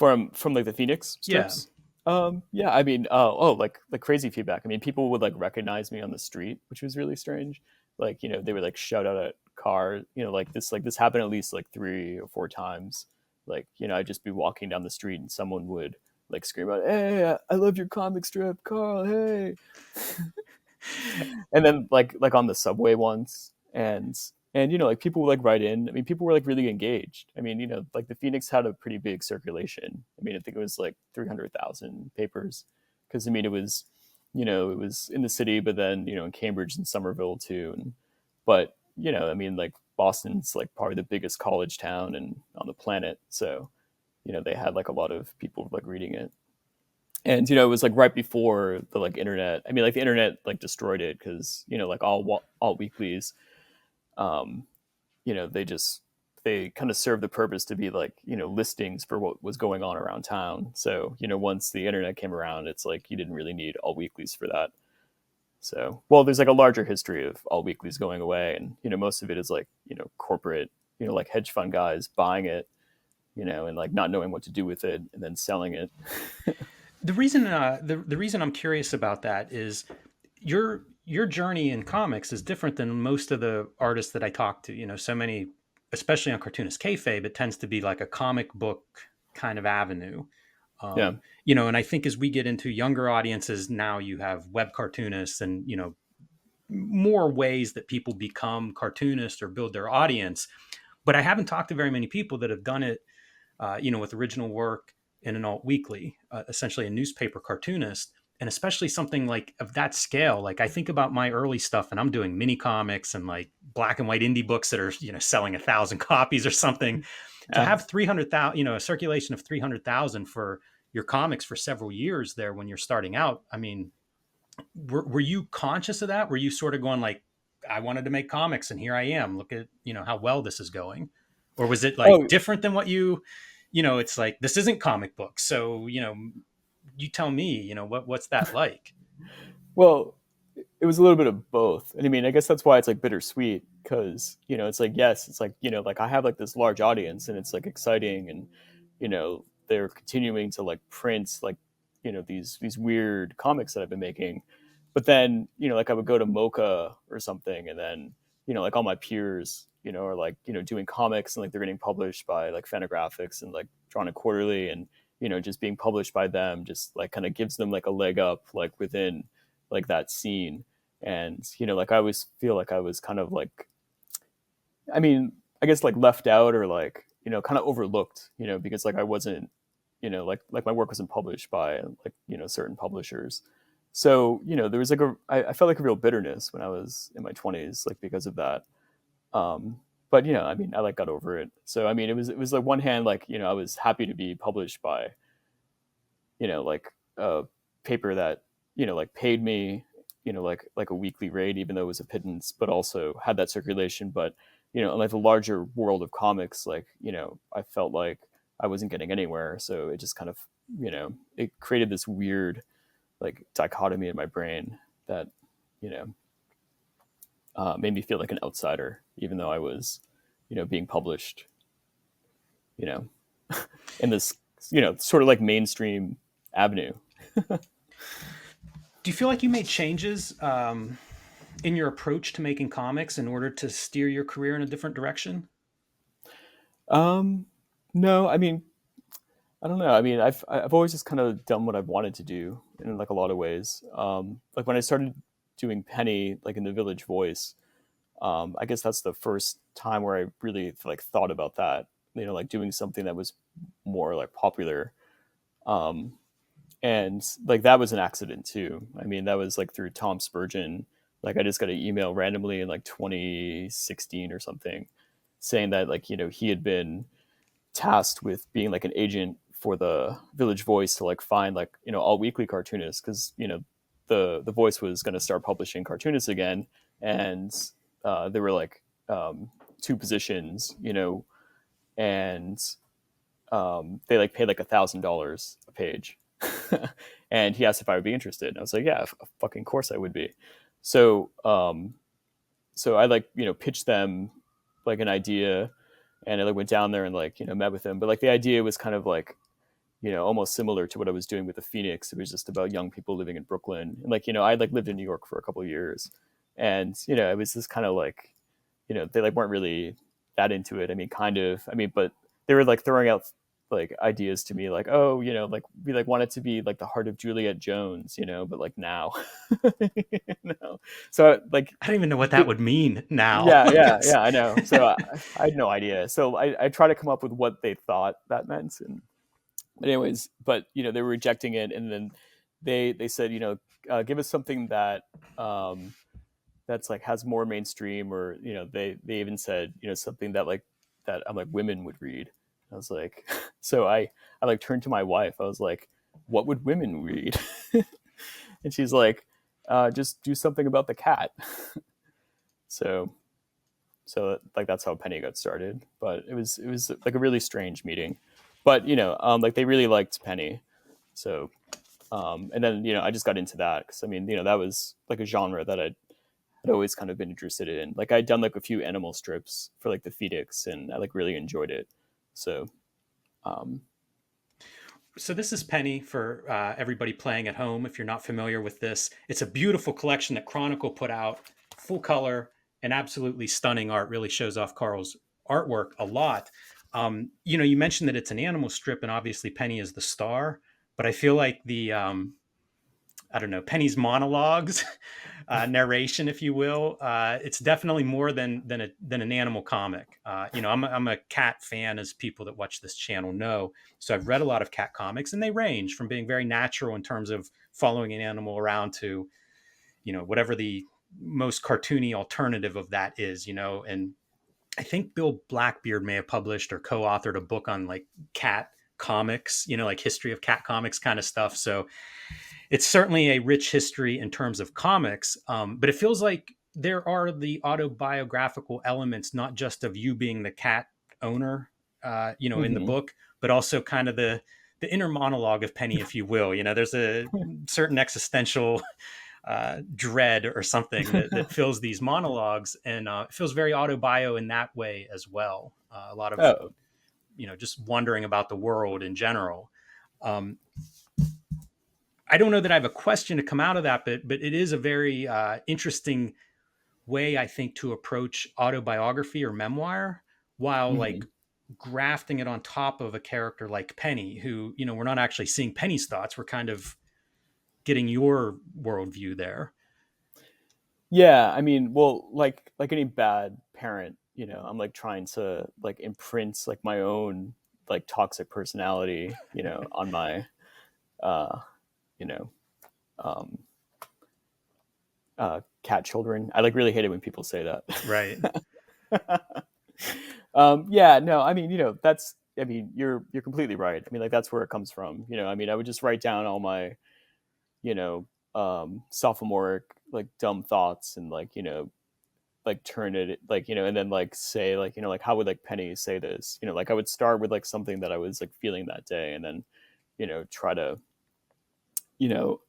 from like the Phoenix Yeah. strips. Yeah, I mean, like crazy feedback. I mean, people would like recognize me on the street, which was really strange. Like, they would like shout out at cars, like this happened at least like 3 or 4 times. Like, I'd just be walking down the street and someone would like scream out, "Hey, I love your comic strip, Carl, hey." And then like on the subway once, and like people would like write in. I mean, people were like really engaged. I mean, like the Phoenix had a pretty big circulation. I mean, I think it was like 300,000 papers, because I mean it was in the city, but then in Cambridge and Somerville too. And but I mean, like Boston's like probably the biggest college town and on the planet, so they had like a lot of people like reading it. And it was like right before the like internet. I mean, like the internet like destroyed it, because like all weeklies, um they kind of served the purpose to be like listings for what was going on around town. So once the internet came around, it's like you didn't really need all weeklies for that. So, well, there's like a larger history of all weeklies going away, and most of it is like corporate, like hedge fund guys buying it, and like not knowing what to do with it and then selling it. The reason I'm curious about that is your journey in comics is different than most of the artists that I talk to. So many, especially on Cartoonist Kayfabe, it tends to be like a comic book kind of avenue. Yeah. And I think as we get into younger audiences now, you have web cartoonists and more ways that people become cartoonists or build their audience. But I haven't talked to very many people that have done it, with original work in an alt weekly, essentially a newspaper cartoonist, and especially something like of that scale. Like I think about my early stuff, and I'm doing mini comics and like black and white indie books that are selling 1,000 copies or something. To Yeah. have 300,000, a circulation of 300,000 for your comics for several years there when you're starting out. I mean, were you conscious of that? Were you sort of going like, I wanted to make comics and here I am. Look at, how well this is going. Or was it like Oh, different than what it's like, this isn't comic books. So, you tell me, what's that like? well, it was a little bit of both. And I mean, I guess that's why it's like bittersweet, because, it's like, yes, it's like, like I have like this large audience and it's like exciting, and, they're continuing to like print like, these weird comics that I've been making. But then, like I would go to Mocha or something, and then, like all my peers, are like, doing comics, and like they're getting published by like Fantagraphics and like Drawn and Quarterly, and, just being published by them just like kind of gives them like a leg up like within like that scene. And like I always feel like I was kind of like, I mean, I guess like left out, or like kind of overlooked, because like I wasn't, like my work wasn't published by like certain publishers. So there was like I felt like a real bitterness when I was in my 20s, like because of that. But I mean, I like got over it. So I mean, it was like one hand, like I was happy to be published by like a paper that like paid me like a weekly rate, even though it was a pittance, but also had that circulation. But in like the larger world of comics, like I felt like I wasn't getting anywhere. So it just kind of it created this weird like dichotomy in my brain that you know made me feel like an outsider, even though I was being published you know in this sort of like mainstream avenue. Do you feel like you made changes in your approach to making comics in order to steer your career in a different direction? um no, I mean, I don't know. I mean, I've always just kind of done what I've wanted to do in like a lot of ways. Like when I started doing Penny, like in the Village Voice, I guess that's the first time where I really like thought about that. Like doing something that was more like popular. Um, and like that was an accident too. I mean, that was like through Tom Spurgeon. Like I just got an email randomly in like 2016 or something, saying that like he had been tasked with being like an agent for the Village Voice to like find like all weekly cartoonists, because the Voice was going to start publishing cartoonists again. And there were like two positions, and they like paid like $1,000 a page. And he asked if I would be interested, and I was like, yeah, fucking course I would be. So so I like pitched them like an idea, and I like went down there and like met with him. But like the idea was kind of like almost similar to what I was doing with the Phoenix. It was just about young people living in Brooklyn, and like I like lived in New York for a couple of years, and it was this kind of like, they like weren't really that into it. I mean, kind of. I mean, but they were like throwing out like ideas to me, like, oh, like we like want it to be like the heart of Juliet Jones, but like now, So like, I don't even know what that would mean now. yeah, Like yeah, yeah, I know. So I had no idea. So I try to come up with what they thought that meant, and but anyways, but they were rejecting it, and then they said, give us something that that's like has more mainstream, or they even said something that like that I'm like women would read. I was like, so I like turned to my wife. I was like, what would women read? And she's like, just do something about the cat. So like that's how Penny got started. But it was like a really strange meeting. But like they really liked Penny. So and then I just got into that because I mean that was like a genre that I'd always kind of been interested in. Like I'd done like a few animal strips for like the Phoenix, and I like really enjoyed it. So so this is Penny for everybody playing at home. If you're not familiar with this, it's a beautiful collection that Chronicle put out, full color and absolutely stunning art. Really shows off Carl's artwork a lot. You mentioned that it's an animal strip, and obviously Penny is the star. But I feel like the I don't know, Penny's monologues, narration, if you will. It's definitely more than an animal comic. I'm a cat fan, as people that watch this channel know. So I've read a lot of cat comics, and they range from being very natural in terms of following an animal around to, whatever the most cartoony alternative of that is. And I think Bill Blackbeard may have published or co-authored a book on like cat comics, like history of cat comics kind of stuff. So it's certainly a rich history in terms of comics, but it feels like there are the autobiographical elements, not just of you being the cat owner, in the mhm. book, but also kind of the inner monologue of Penny, if you will. There's a certain existential dread or something that fills these monologues, and it feels very autobio in that way as well. A lot of Oh, just wondering about the world in general. Um, I don't know that I have a question to come out of that, but it is a very interesting way, I think, to approach autobiography or memoir, while like mhm. grafting it on top of a character like Penny, who we're not actually seeing Penny's thoughts. We're kind of getting your worldview there. Yeah, I mean, well, like any bad parent, I'm like trying to like imprint like my own like toxic personality, on my uh, you know, um cat children. I like really hate it when people say Right. that. Yeah, no, I mean, that's I mean, you're completely right. I mean, like that's where it comes from. I mean, I would just write down all my, you know, sophomoric like dumb thoughts, and like, like turn it like, and then like say like, like how would like Penny say this? Like I would start with like something that I was like feeling that day, and then, try to, you know,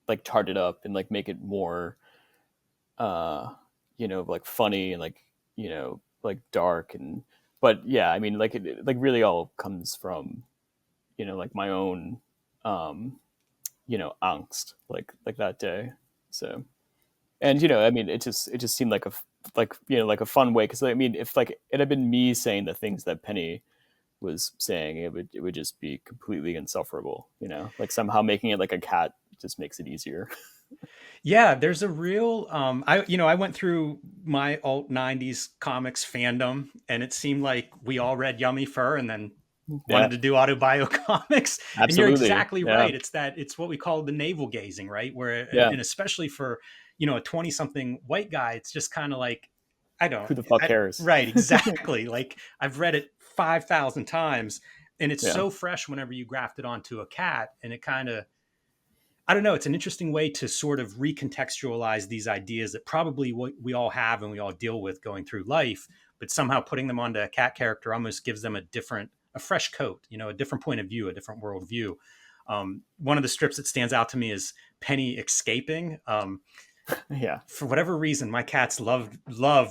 like tart it up and like make it more uh like funny and like, like dark. And but yeah, I mean like it like really all comes from, like my own angst like that day. So, and I mean it just seemed like like like a fun way, because I mean if like it had been me saying the things that Penny was saying, it would just be completely insufferable, like somehow making it like a cat just makes it easier. Yeah, there's a real I went through my alt 90s comics fandom, and it seemed like we all read Yummy Fur and then wanted Yeah, to do autobio comics. And you're absolutely. exactly Yeah, right. It's what we call the navel gazing, right? Where yeah. and especially for, a 20 something white guy, it's just kind of like I don't Who the fuck I, cares? right, exactly. Like I've read it 5,000 times, and it's Yeah. so fresh whenever you graft it onto a cat, and it kind of I don't know. It's an interesting way to sort of recontextualize these ideas that probably we all have and we all deal with going through life, but somehow putting them onto a cat character almost gives them a fresh coat, a different point of view, a different worldview. One of the strips that stands out to me is Penny escaping. Yeah. For whatever reason, my cats love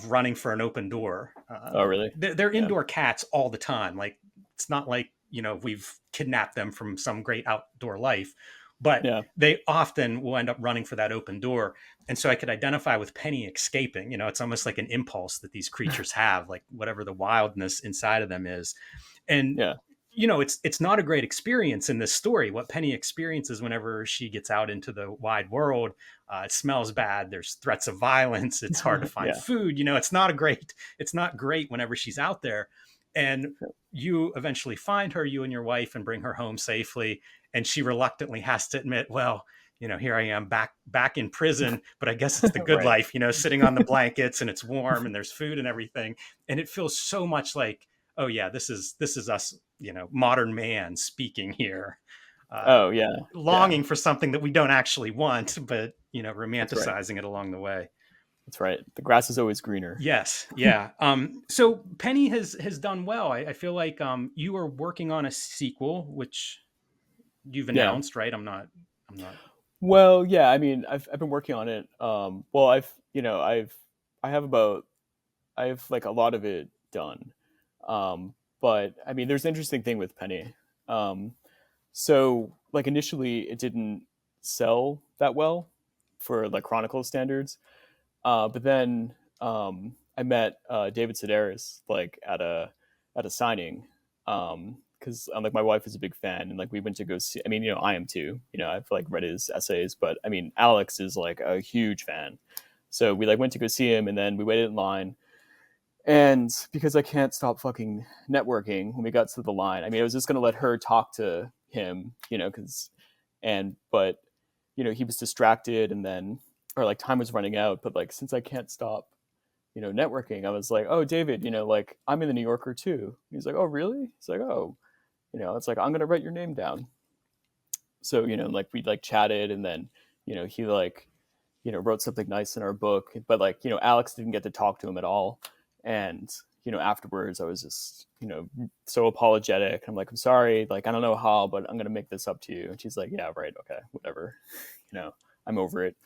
running for an open door. Oh, really? They're Yeah. indoor cats all the time. Like it's not like we've kidnapped them from some great outdoor life, but Yeah. they often will end up running for that open door. And so I could identify with Penny escaping. It's almost like an impulse that these creatures have, like whatever the wildness inside of them is. And Yeah. it's not a great experience in this story. What Penny experiences whenever she gets out into the wide world, it smells bad. There's threats of violence. It's hard to find Yeah. food. It's not great whenever she's out there. And you eventually find her, you and your wife, and bring her home safely. And she reluctantly has to admit, well, here I am back in prison, but I guess it's the good Right. life, sitting on the blankets and it's warm and there's food and everything. And it feels so much like, oh yeah, this is us, modern man speaking here, uh, Oh yeah. Yeah. longing for something that we don't actually want, but That's right. romanticizing it along the way. That's right. The grass is always greener. Yes, yeah. So Penny has done well. I feel like you are working on a sequel, which you've Yeah. announced, right? I'm not. Well, yeah. I mean, I've been working on it. Well, I have about I have like a lot of it done. But I mean, there's an interesting thing with Penny. Um, so like initially, it didn't sell that well for like Chronicle standards. But then I met David Sedaris like at a signing because like my wife is a big fan and like we went to go see. I mean, I am too. I've like read his essays, but I mean, Alex is like a huge fan. So we like went to go see him, and then we waited in line. And because I can't stop fucking networking, when we got to the line, I mean, I was just gonna let her talk to him, because but he was distracted, and then or like time was running out. But like since I can't stop, networking, I was like, oh David, like I'm in the New Yorker too. He's like, oh really? He's like, oh, it's like I'm gonna write your name down. So like we like chatted, and then he like wrote something nice in our book. But like Alex didn't get to talk to him at all. And afterwards I was just so apologetic. I'm like, I'm sorry, like I don't know how, but I'm gonna make this up to you. And she's like, yeah, right, okay, whatever. I'm over it.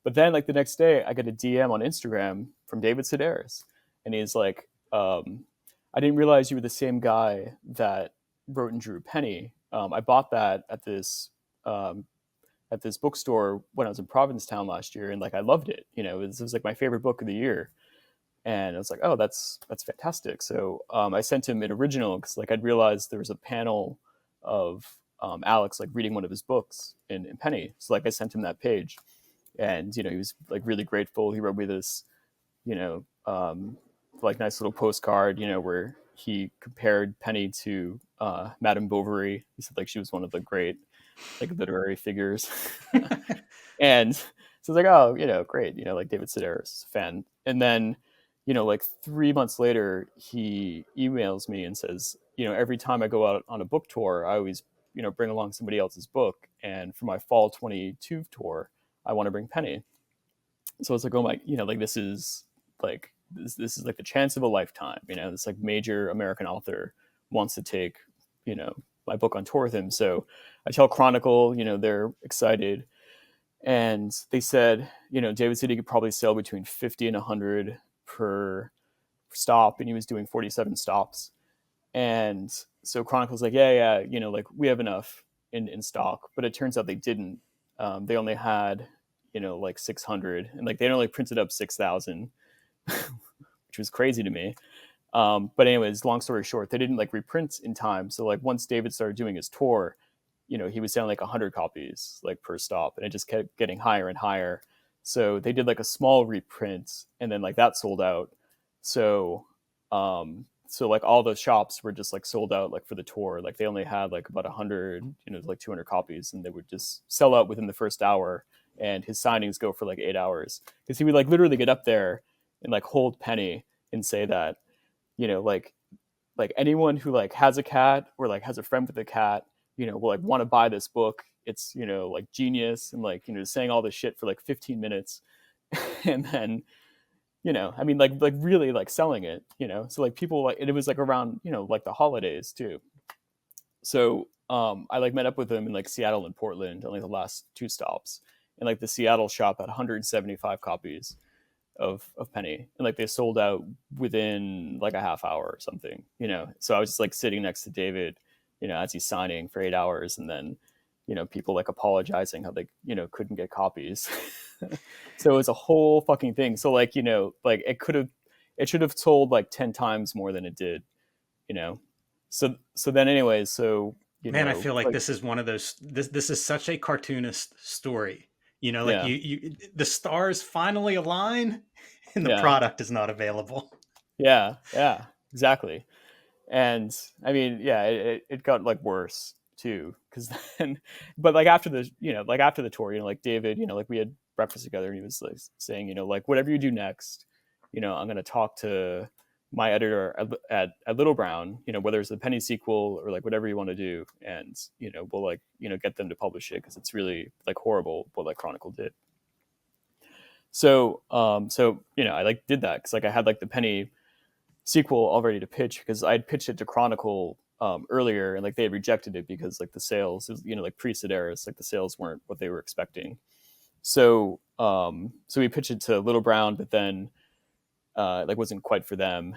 But then like the next day I get a DM on Instagram from David Sedaris, and he's like, I didn't realize you were the same guy that wrote and drew Penny. I bought that um, at this bookstore when I was in Provincetown last year, and like I loved it. It was like my favorite book of the year. And I was like, oh, that's fantastic. So I sent him an original because like I'd realized there was a panel of Alex like reading one of his books in Penny. So like I sent him that page, and he was like really grateful. He wrote me this, like nice little postcard, where he compared Penny to Madame Bovary. He said like she was one of the great like literary figures. And so it's like, oh, great, like David Sedaris, fan. And then like 3 months later, he emails me and says, every time I go out on a book tour, I always, bring along somebody else's book. And for my fall 22 tour, I want to bring Penny. So it's like, oh my, like this is like the chance of a lifetime. This like major American author wants to take, my book on tour with him. So I tell Chronicle, they're excited. And they said, David said he could probably sell between 50 and 100 per stop, and he was doing 47 stops. And so Chronicle's like, yeah, like we have enough in stock. But it turns out they didn't. They only had, like 600, and like they only printed up 6,000, which was crazy to me. But anyways, long story short, they didn't like reprint in time. So like once David started doing his tour, he was selling like 100 copies like per stop, and it just kept getting higher and higher. So they did like a small reprint, and then like that sold out. So so like all the shops were just like sold out like for the tour. Like they only had like about 100, like 200 copies, and they would just sell out within the first hour. And his signings go for like 8 hours, because he would like literally get up there and like hold Penny and say that, like anyone who like has a cat or like has a friend with a cat, will like want to buy this book. It's, like genius, and like, saying all this shit for like 15 minutes. And then, I mean, like really like selling it, so like people like, and it was like around, like the holidays too. So I like met up with him in like Seattle and Portland, only the last two stops. And like the Seattle shop had 175 copies of Penny, and like they sold out within like a half hour or something. So I was just like sitting next to David, as he's signing for 8 hours, and then people like apologizing how they couldn't get copies. So it was a whole fucking thing. So like like it should have sold like 10 times more than it did. you know so then anyways, so Man, I feel like like this is one of those. This is such a cartoonist story. Like yeah, the stars finally align, and the yeah, product is not available. yeah, exactly. And I mean, yeah, it got like worse too, because then, but like after the like after the tour, like David, like we had breakfast together, and he was like saying, like whatever you do next, I'm gonna talk to my editor at Little Brown, whether it's the Penny sequel or like whatever you want to do, and we'll like get them to publish it, because it's really like horrible what like Chronicle did. So I like did that, because like I had like the Penny sequel all ready to pitch, because I'd pitched it to Chronicle earlier, and like they had rejected it because like the sales, like pre Sedaris, like the sales weren't what they were expecting. So we pitched it to Little Brown, but then like wasn't quite for them.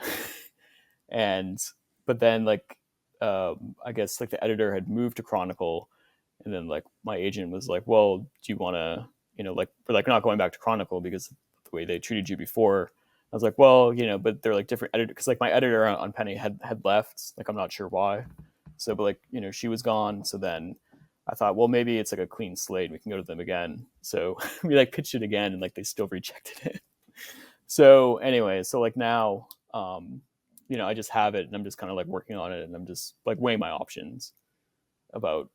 And but then like I guess like the editor had moved to Chronicle, and then like my agent was like, well, do you want to, like we're like not going back to Chronicle because the way they treated you before. I was like, well, but they're like different editors, because like my editor on Penny had left, like I'm not sure why. So but like she was gone. So then I thought, well, maybe it's like a clean slate, we can go to them again. So we like pitched it again, and like they still rejected it. So anyway, so like now I just have it, and I'm just kind of like working on it, and I'm just like weighing my options about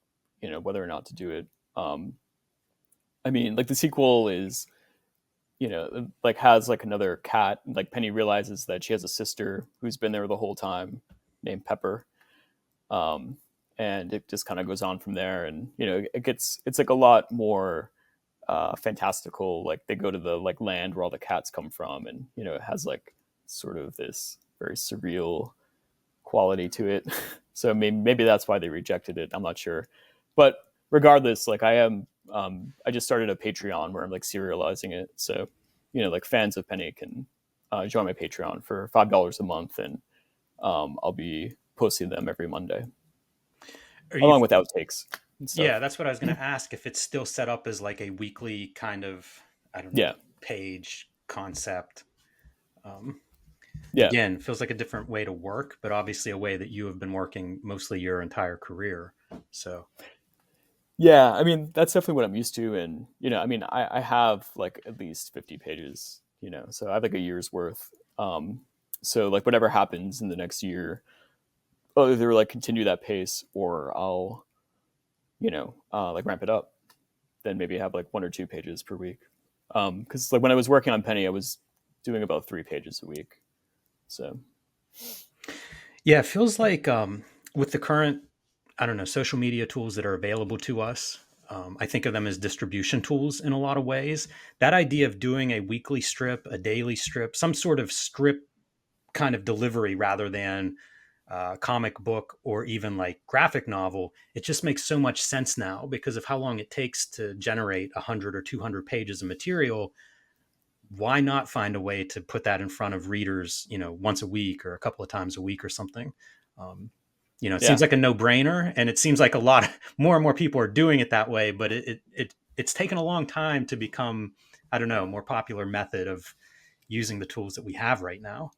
whether or not to do it. I mean, like the sequel is like has like another cat. Like Penny realizes that she has a sister who's been there the whole time, named Pepper. um and it just kind of goes on from there, and it's like a lot more fantastical. Like they go to the like land where all the cats come from, and it has like sort of this very surreal quality to it. So maybe that's why they rejected it, I'm not sure. But regardless, like I just started a Patreon where I'm like serializing it. So like fans of Penny can join my Patreon for $5 a month, and I'll be posting them every Monday Are you? along with outtakes and Yeah, stuff. that's what I was going to ask. If it's still set up as like a weekly kind of, I don't know, Yeah, page concept. Um, yeah, Again, feels like a different way to work, but obviously a way that you have been working mostly your entire career. So yeah. I mean, that's definitely what I'm used to. And I mean, I have like at least 50 pages, so I have like a year's worth. So like whatever happens in the next year, I'll either like continue that pace, or I'll like ramp it up. Then maybe have like 1 or 2 pages per week. Because like when I was working on Penny, I was doing about 3 pages a week. So yeah, it feels like with the current, I don't know, social media tools that are available to us. I think of them as distribution tools in a lot of ways. That idea of doing a weekly strip, a daily strip, some sort of strip kind of delivery rather than comic book or even like graphic novel, it just makes so much sense now because of how long it takes to generate 100 or 200 pages of material. Why not find a way to put that in front of readers, once a week or a couple of times a week or something? Um, it seems yeah, like a no-brainer, and it seems like a lot more and more people are doing it that way. But it's taken a long time to become, I don't know, more popular method of using the tools that we have right now.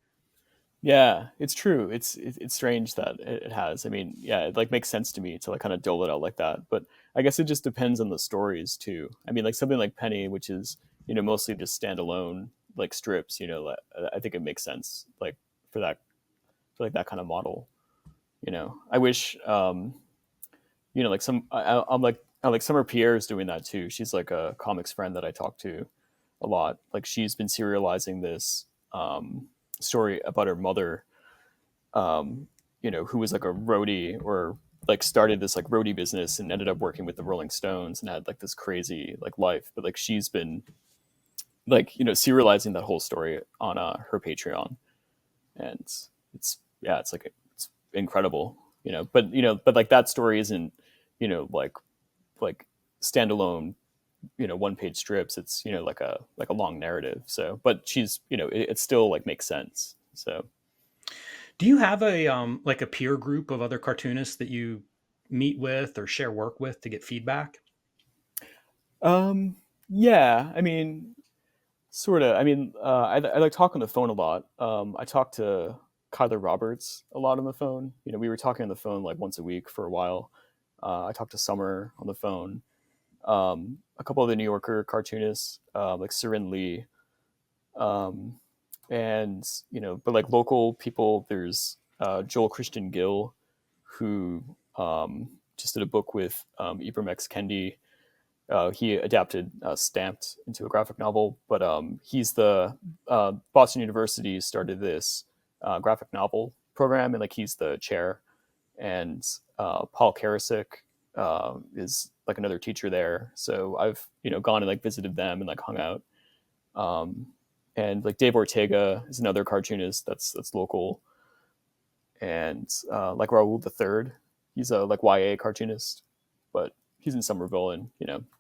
yeah, it's true. It's strange that it has. I mean, yeah, it like makes sense to me to like kind of dole it out like that. But I guess it just depends on the stories too. I mean, like something like Penny, which is mostly just standalone like strips. Like, I think it makes sense like for that for like that kind of model. I wish like I'm like Summer Pierre is doing that too. She's like a comics friend that I talk to a lot. Like she's been serializing this story about her mother, who was like a roadie, or like started this like roadie business and ended up working with the Rolling Stones and had like this crazy like life. But like she's been like serializing that whole story on her Patreon, and yeah, it's like it's incredible. But like that story isn't like standalone 1 page strips. It's like a long narrative. So but she's it still like makes sense. So Do you have a like a peer group of other cartoonists that you meet with or share work with to get feedback? Um, yeah, I mean, sort of. I mean, I like talk on the phone a lot. I talk to Kyler Roberts a lot on the phone. We were talking on the phone like once a week for a while. I talked to Summer on the phone. A couple of the New Yorker cartoonists, like Surin Lee, um, and but like local people. There's Joel Christian Gill, who just did a book with Ibram X Kendi. He adapted Stamped into a graphic novel, but he's the Boston University started this graphic novel program, and like he's the chair. And Paul Karasik is like another teacher there. So I've gone and like visited them and like hung out. Um, and like Dave Ortega is another cartoonist that's local, and like Raul the Third, he's a like YA cartoonist, but he's in Somerville, and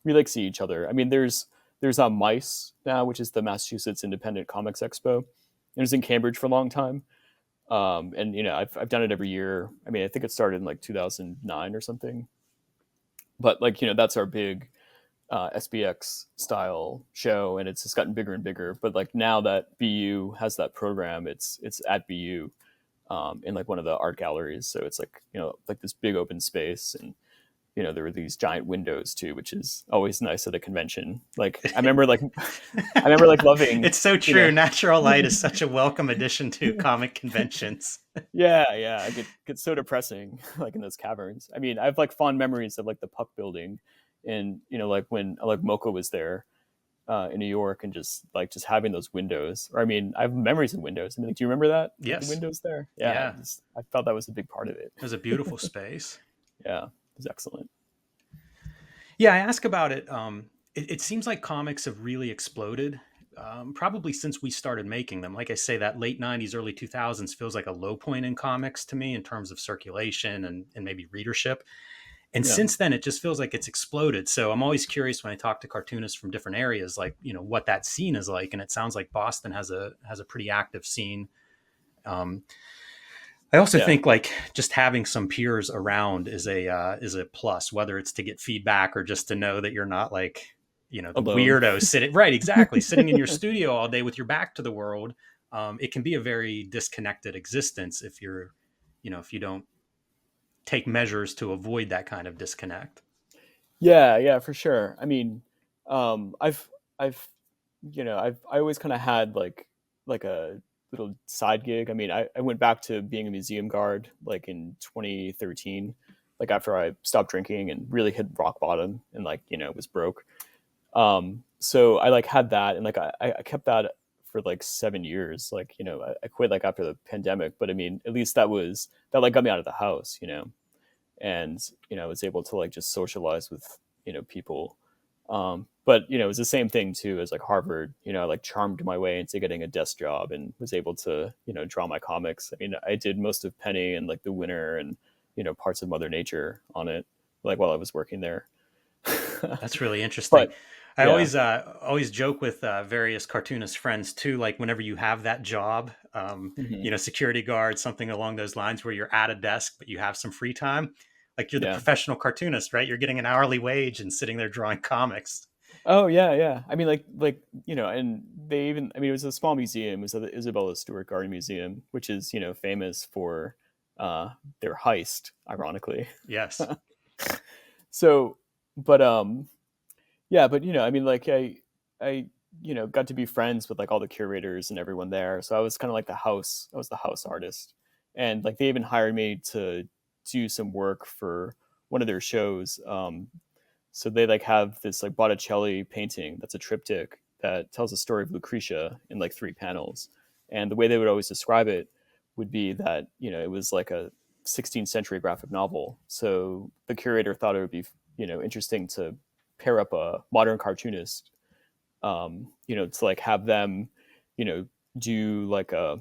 we like see each other. I mean, there's Mice now, which is the Massachusetts Independent Comics Expo. It was in Cambridge for a long time, and I've done it every year. I mean, I think it started in like 2009 or something, but like that's our big SBX style show, and it's just gotten bigger and bigger. But like now that BU has that program, it's at BU in like one of the art galleries. So it's like like this big open space, and there were these giant windows too, which is always nice at a convention. Like I remember like loving It's so you true. know Natural light is such a welcome addition to comic conventions. yeah, it gets so depressing like in those caverns. I mean, I have like fond memories of like the Puck building, and like when like Mocha was there in New York, and just having those windows. Or I mean, I have memories of windows. I mean, like, do you remember that, like the Yes. windows there? Yeah, Yeah. I felt that was a big part of it. It was a beautiful space. Yeah, it was excellent. Yeah, I ask about it. It seems like comics have really exploded, probably since we started making them. Like I say, that late 90s, early 2000s feels like a low point in comics to me in terms of circulation and maybe readership. And Yeah. since then, it just feels like it's exploded. So I'm always curious when I talk to cartoonists from different areas, like, what that scene is like. And it sounds like Boston has a pretty active scene. Um, I also Yeah. think like just having some peers around is a plus, whether it's to get feedback or just to know that you're not like the Alone. weirdo sitting right exactly sitting in your studio all day with your back to the world. It can be a very disconnected existence if you're if you don't take measures to avoid that kind of disconnect. Yeah, for sure. I mean, I've I always kind of had like a little side gig. I mean, I went back to being a museum guard like in 2013, like after I stopped drinking and really hit rock bottom, and like was broke. So I like had that, and like I kept that for like 7 years. Like I quit like after the pandemic, but I mean, at least that like got me out of the house, and I was able to like just socialize with people. But it was the same thing too as like Harvard. I like charmed my way into getting a desk job and was able to draw my comics. I mean, I did most of Penny and like The Winner and parts of Mother Nature on it, like while I was working there. That's really interesting. But I yeah, always joke with various cartoonist friends too. Like whenever you have that job, hmm security guard, something along those lines, where you're at a desk but you have some free time, like you're the yeah. professional cartoonist, right? You're getting an hourly wage and sitting there drawing comics. Oh yeah. I mean, like and they even. I mean, it was a small museum. It was the Isabella Stewart Garden Museum, which is famous for uh, their heist, ironically. Yes. So, but yeah, but I mean, like I got to be friends with like all the curators and everyone there. So I was kind of like the house. I was the house artist, and like they even hired me to do some work for one of their shows. So they like have this like Botticelli painting that's a triptych that tells the story of Lucretia in like 3 panels. And the way they would always describe it would be that it was like a 16th century graphic novel. So the curator thought it would be interesting to pair up a modern cartoonist, to like have them, you know, do like a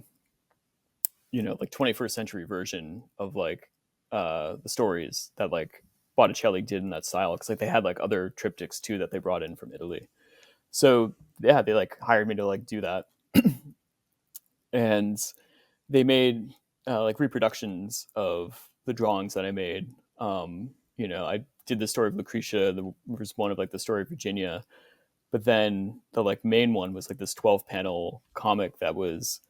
like 21st century version of like the stories that like Botticelli did in that style, because like they had like other triptychs too that they brought in from Italy. So yeah, they like hired me to like do that, and they made like reproductions of the drawings that I made I did the story of Lucretia. There was one of like the story of Virginia, but then the like main one was like this 12 panel comic that was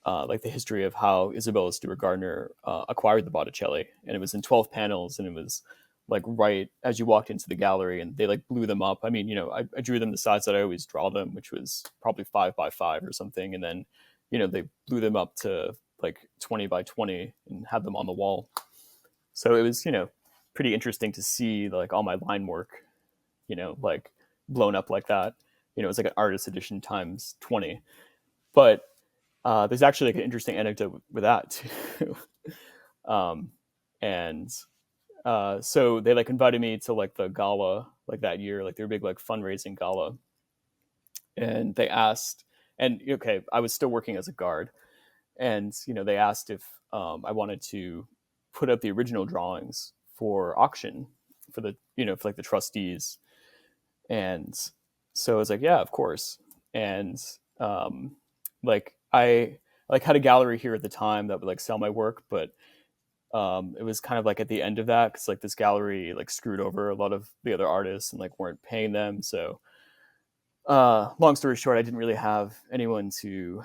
like the history of how Isabella Stewart Gardner acquired the Botticelli, and it was in 12 panels, and it was like right as you walked into the gallery, and they like blew them up. I mean, I drew them the size that I always draw them, which was probably 5 by 5 or something, and then they blew them up to like 20 by 20 and had them on the wall. So it was pretty interesting to see like all my line work, like blown up like that. It was like an artist edition times 20. But there's actually like an interesting anecdote with that too. And so they like invited me to like the gala like that year, like their big like fundraising gala, and they asked, and okay, I was still working as a guard, and they asked if I wanted to put up the original drawings for auction for the for like the trustees, and so I was like, yeah, of course. And like I like had a gallery here at the time that would like sell my work, but it was kind of like at the end of that because like this gallery like screwed over a lot of the other artists and like weren't paying them. So long story short, I didn't really have anyone to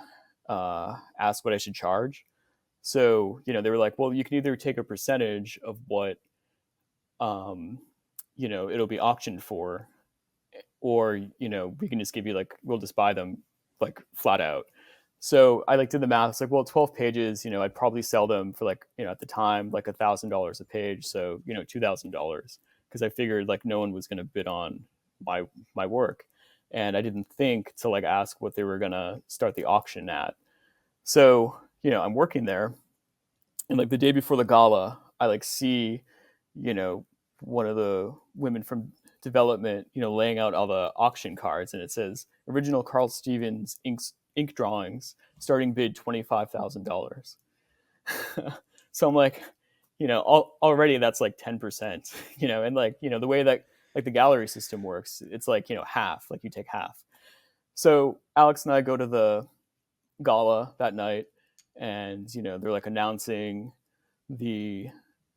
ask what I should charge. So they were like, well, you can either take a percentage of what it'll be auctioned for, or we can just give you like, we'll just buy them like flat out. So I like did the math. It's like, well, 12 pages, I'd probably sell them for like, at the time, like $1,000 a page. So, $2,000, because I figured like no one was going to bid on my work. And I didn't think to like ask what they were going to start the auction at. So, I'm working there, and like the day before the gala, I like see, one of the women from development, laying out all the auction cards, and it says original Carl Stevens ink drawings, starting bid $25,000. So I'm like, already that's like 10%, and like, the way that like the gallery system works, it's like, half, like you take half. So Alex and I go to the gala that night, and, they're like announcing the,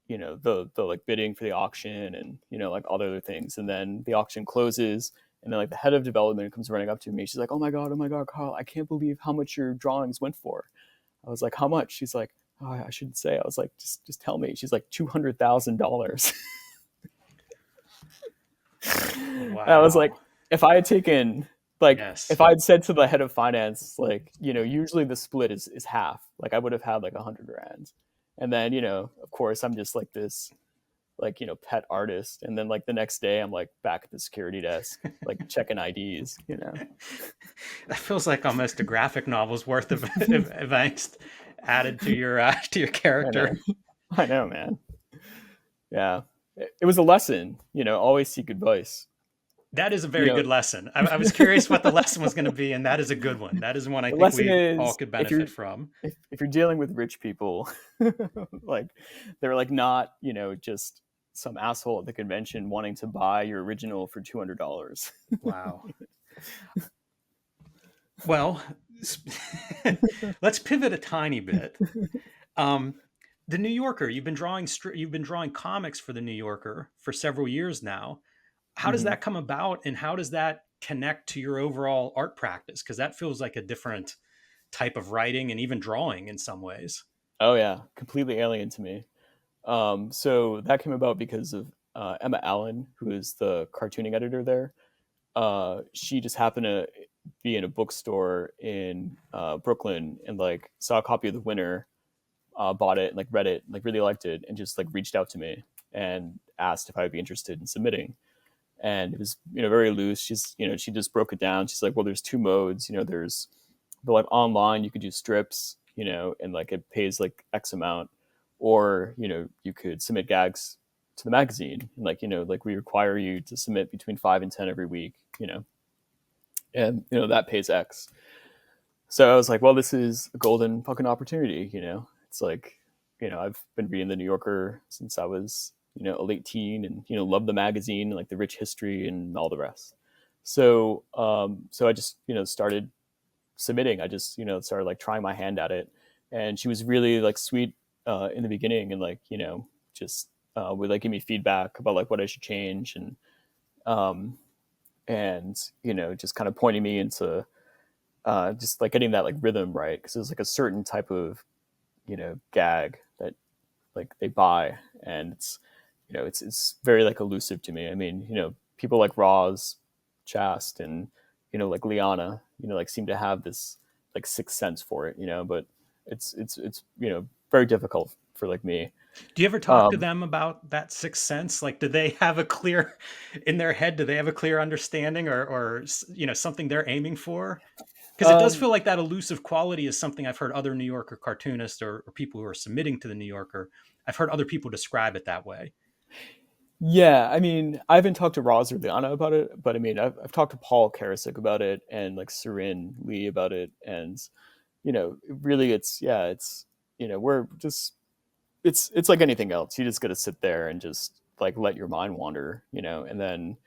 the like bidding for the auction, and, like all the other things. And then the auction closes, and then like the head of development comes running up to me. She's like, oh my God, Carl, I can't believe how much your drawings went for. I was like, how much? She's like, oh, I shouldn't say. I was like, just tell me. She's like, $200,000. Wow. And I was like, if I had taken like, Yes. if I had said to the head of finance, like, usually the split is half, like I would have had like 100 grand. And then, of course I'm just like this, like, pet artist. And then like the next day I'm like back at the security desk, like checking IDs. That feels like almost a graphic novel's worth of events added to your character. I know, man. Yeah. It was a lesson, always seek advice. That is a very good lesson. I was curious what the lesson was going to be, and that is a good one. That is one I think we all could benefit from. If you're dealing with rich people, like they're like not, just some asshole at the convention wanting to buy your original for $200. Wow. Well, let's pivot a tiny bit. The New Yorker. You've been drawing comics for the New Yorker for several years now. How does that come about, and how does that connect to your overall art practice? Because that feels like a different type of writing and even drawing in some ways. Oh yeah, completely alien to me. So that came about because of Emma Allen, who is the cartooning editor there. She just happened to be in a bookstore in Brooklyn and like saw a copy of The Winner, bought it and like read it, like really liked it, and just like reached out to me and asked if I would be interested in submitting. And it was very loose. She just broke it down. She's like, well, there's two modes. There's the like online, you could do strips, and like it pays like X amount, or you could submit gags to the magazine, and like we require you to submit between 5 and 10 every week, and that pays X. So I was like, well, this is a golden fucking opportunity. It's like, I've been reading the New Yorker since I was a late teen, and love the magazine and like the rich history and all the rest. So I just started submitting. I just started like trying my hand at it, and she was really like sweet in the beginning, and like just would like give me feedback about like what I should change, um, and just kind of pointing me into just like getting that like rhythm right, because there's like a certain type of gag that like they buy, and it's very like elusive to me. I mean, people like Roz, Chast, and like Liana, like seem to have this like sixth sense for it, but it's very difficult for like me. Do you ever talk to Um, them about that sixth sense? Like, do they have a clear in their head? Do they have a clear understanding, or something they're aiming for? Because it does um, feel like that elusive quality is something I've heard other New Yorker cartoonists or people who are submitting to the New Yorker. I've heard other people describe it that way. yeah, I mean, I haven't talked to Roz or Liana about it, but I mean, I've talked to Paul Karasik about it and like Sarin Lee about it, and really, it's we're just it's like anything else. You just got to sit there and just like let your mind wander, and then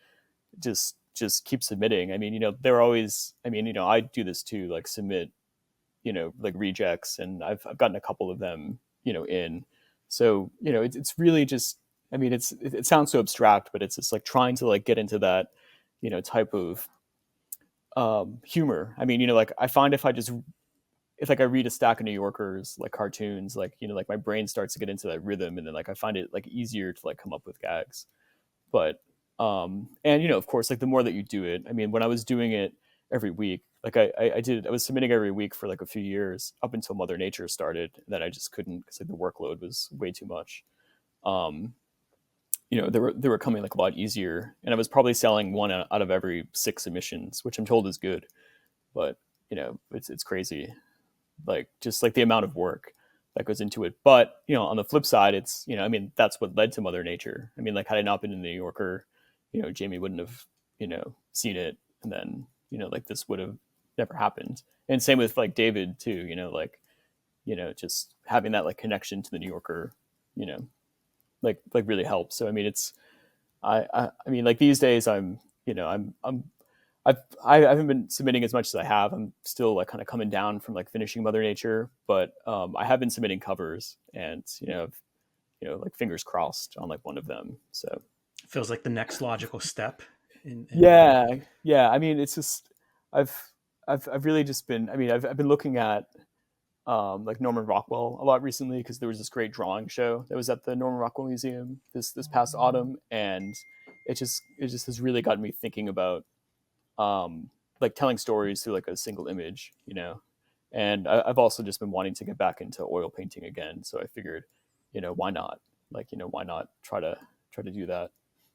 just keep submitting. I mean, they're always. I mean, I do this too, like submit, like rejects, and I've gotten a couple of them, in. So it's really just. I mean, it sounds so abstract, but it's just like trying to like get into that, type of humor. I mean, like I find if like I read a stack of New Yorkers like cartoons, like like my brain starts to get into that rhythm, and then like I find it like easier to like come up with gags. But and of course, like the more that you do it, I mean, when I was doing it every week, like I was submitting every week for like a few years up until Mother Nature started. And then I just couldn't, because like the workload was way too much. Um, they were coming like a lot easier, and I was probably selling one out of every 6 submissions, which I'm told is good. But it's crazy, like just like the amount of work that goes into it. But on the flip side, it's I mean, that's what led to Mother Nature. I mean, like had I not been in the New Yorker, Jamie wouldn't have seen it, and then like this would have never happened. And same with like David too. Like just having that like connection to the New Yorker, you know like really helps. So I mean, I mean, like these days I haven't been submitting as much as I have. I'm still like kind of coming down from like finishing Mother Nature, but I have been submitting covers, and like fingers crossed on like one of them. So It feels like the next logical step in yeah, yeah. I mean, it's just I've I've really just been. I mean, I've been looking at like Norman Rockwell a lot recently, because there was this great drawing show that was at the Norman Rockwell Museum this past autumn, and it just has really gotten me thinking about like telling stories through like a single image, And I've also just been wanting to get back into oil painting again, so I figured, why not? Like, why not try to do that